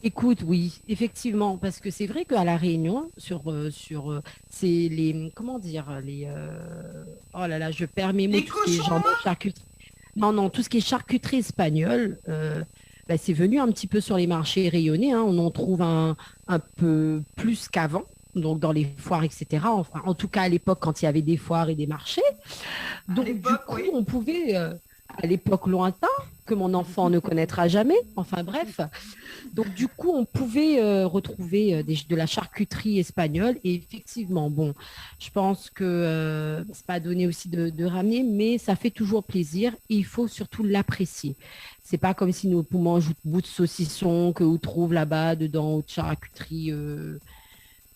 Speaker 8: Écoute, oui, effectivement, parce que c'est vrai qu'à La Réunion, c'est les, comment dire, oh là là, je perds mes mots, tout ce qui est jambon, charcuterie. Non, tout ce qui est charcuterie espagnole, c'est venu un petit peu sur les marchés rayonnés, hein, on en trouve un peu plus qu'avant, donc dans les foires, etc. Enfin, en tout cas, à l'époque, quand il y avait des foires et des marchés. Donc, du coup, on pouvait, à l'époque lointaine, que mon enfant ne connaîtra jamais, enfin bref. Donc du coup, on pouvait retrouver de la charcuterie espagnole. Et effectivement, bon, je pense que c'est pas donné aussi de ramener, mais ça fait toujours plaisir et il faut surtout l'apprécier. C'est pas comme si nous mangeons un bout de saucisson que vous trouvez là-bas, dedans, de charcuterie...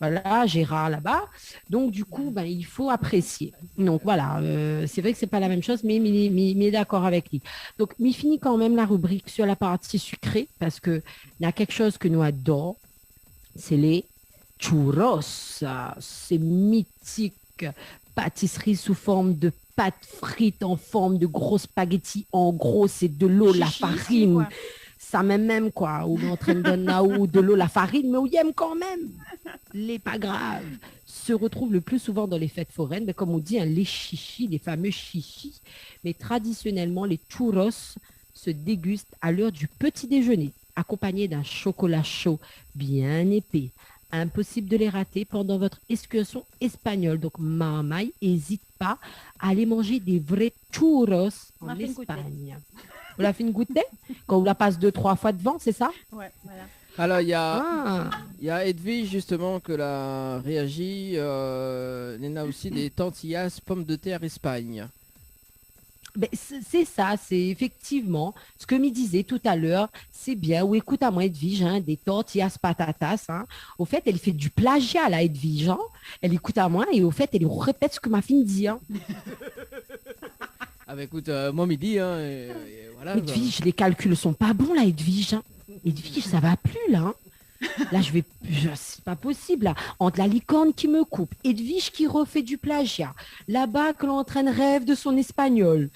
Speaker 8: Voilà, Gérard là-bas. Donc, du coup, il faut apprécier. Donc, voilà, c'est vrai que c'est pas la même chose, mais il est d'accord avec lui. Donc, il finit quand même la rubrique sur la partie sucrée, parce qu'il y a quelque chose que nous adorons, c'est les churros. C'est mythique pâtisserie sous forme de pâtes frites en forme de gros spaghettis. En gros, c'est de l'eau, la farine. Ça même quoi. On est en train de donner ou de l'eau, la farine, mais on y aime quand même. Les pas grave. Se retrouvent le plus souvent dans les fêtes foraines, mais comme on dit, hein, les chichis, les fameux chichis. Mais traditionnellement, les churros se dégustent à l'heure du petit déjeuner, accompagnés d'un chocolat chaud bien épais. Impossible de les rater pendant votre excursion espagnole. Donc, mamai, n'hésite pas à aller manger des vrais churros en Espagne. Vous la fait une goûter quand on la passe 2-3 fois devant, c'est ça?
Speaker 6: Ouais, voilà.
Speaker 3: Alors, il y a Edwige, justement, que la réagit. Nena aussi, des tortillas, pommes de terre, Espagne.
Speaker 8: Ben, c'est ça, c'est effectivement ce que me disait tout à l'heure. C'est bien, ou écoute à moi Edwige, hein, des tortillas patatas. Hein. Au fait, elle fait du plagiat là, Edwige. Hein. Elle écoute à moi et au fait, elle répète ce que ma fille dit. Hein.
Speaker 3: Ah bah écoute, moi midi, hein, et voilà.
Speaker 8: Edwige, les calculs sont pas bons là, Edwige. Hein. Edwige, ça va plus là. Hein. Là, c'est pas possible. Là. Entre la licorne qui me coupe, Edwige qui refait du plagiat, là-bas que l'entraîne rêve de son espagnol.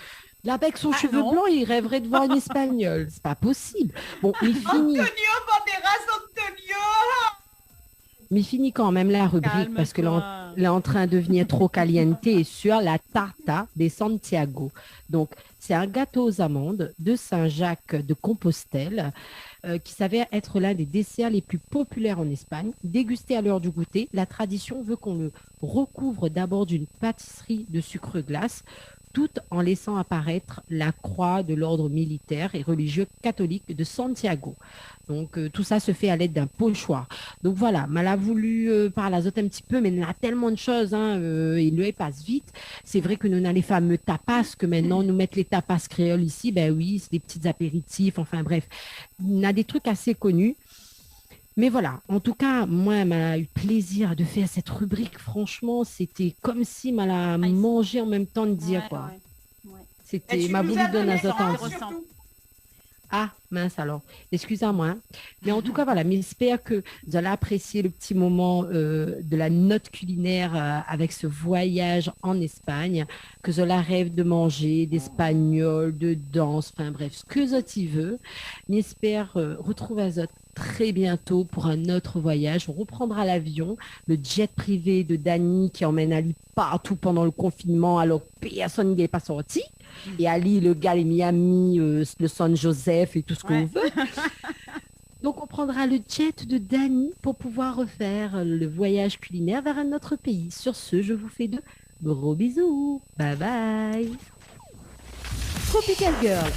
Speaker 8: Là-bas avec son cheveu blanc, il rêverait de voir un espagnol. C'est pas possible. Bon, mais fini.
Speaker 9: Antonio Banderas, Antonio.
Speaker 8: Mais fini quand même la rubrique parce que là, en train de devenir trop caliente sur la tarta de Santiago. Donc, c'est un gâteau aux amandes de Saint-Jacques de Compostelle qui s'avère être l'un des desserts les plus populaires en Espagne. Dégusté à l'heure du goûter, la tradition veut qu'on le recouvre d'abord d'une pâtisserie de sucre glace, tout en laissant apparaître la croix de l'ordre militaire et religieux catholique de Santiago. Donc, tout ça se fait à l'aide d'un pochoir. Donc, voilà, mal a voulu parler à Zot un petit peu, mais il y a tellement de choses, hein, et le passe vite. C'est vrai que nous avons les fameux tapas, que maintenant, nous mettons les tapas créoles ici. Ben oui, c'est des petits apéritifs, enfin bref. Il y a des trucs assez connus. Mais voilà, en tout cas, moi, m'a eu plaisir de faire cette rubrique. Franchement, c'était comme si m'a mangé en même temps de dire, quoi.
Speaker 6: Ouais.
Speaker 8: C'était ma voulu donner à Zot envie. Ah, mince alors, excusez-moi. Hein. Mais en tout cas, voilà, j'espère que vous allez apprécier le petit moment de la note culinaire avec ce voyage en Espagne, que Zola rêve de manger, d'espagnol, de danse, enfin bref, ce que Zot y veut. J'espère retrouver Zot très bientôt pour un autre voyage. On reprendra l'avion, le jet privé de Dany qui emmène Ali partout pendant le confinement alors que personne n'est pas sorti. Et Ali, le gars, les Miami, le San Joseph et tout ce qu'on veut. Donc, on prendra le jet de Dany pour pouvoir refaire le voyage culinaire vers un autre pays. Sur ce, je vous fais de gros bisous. Bye bye. Tropical Girl.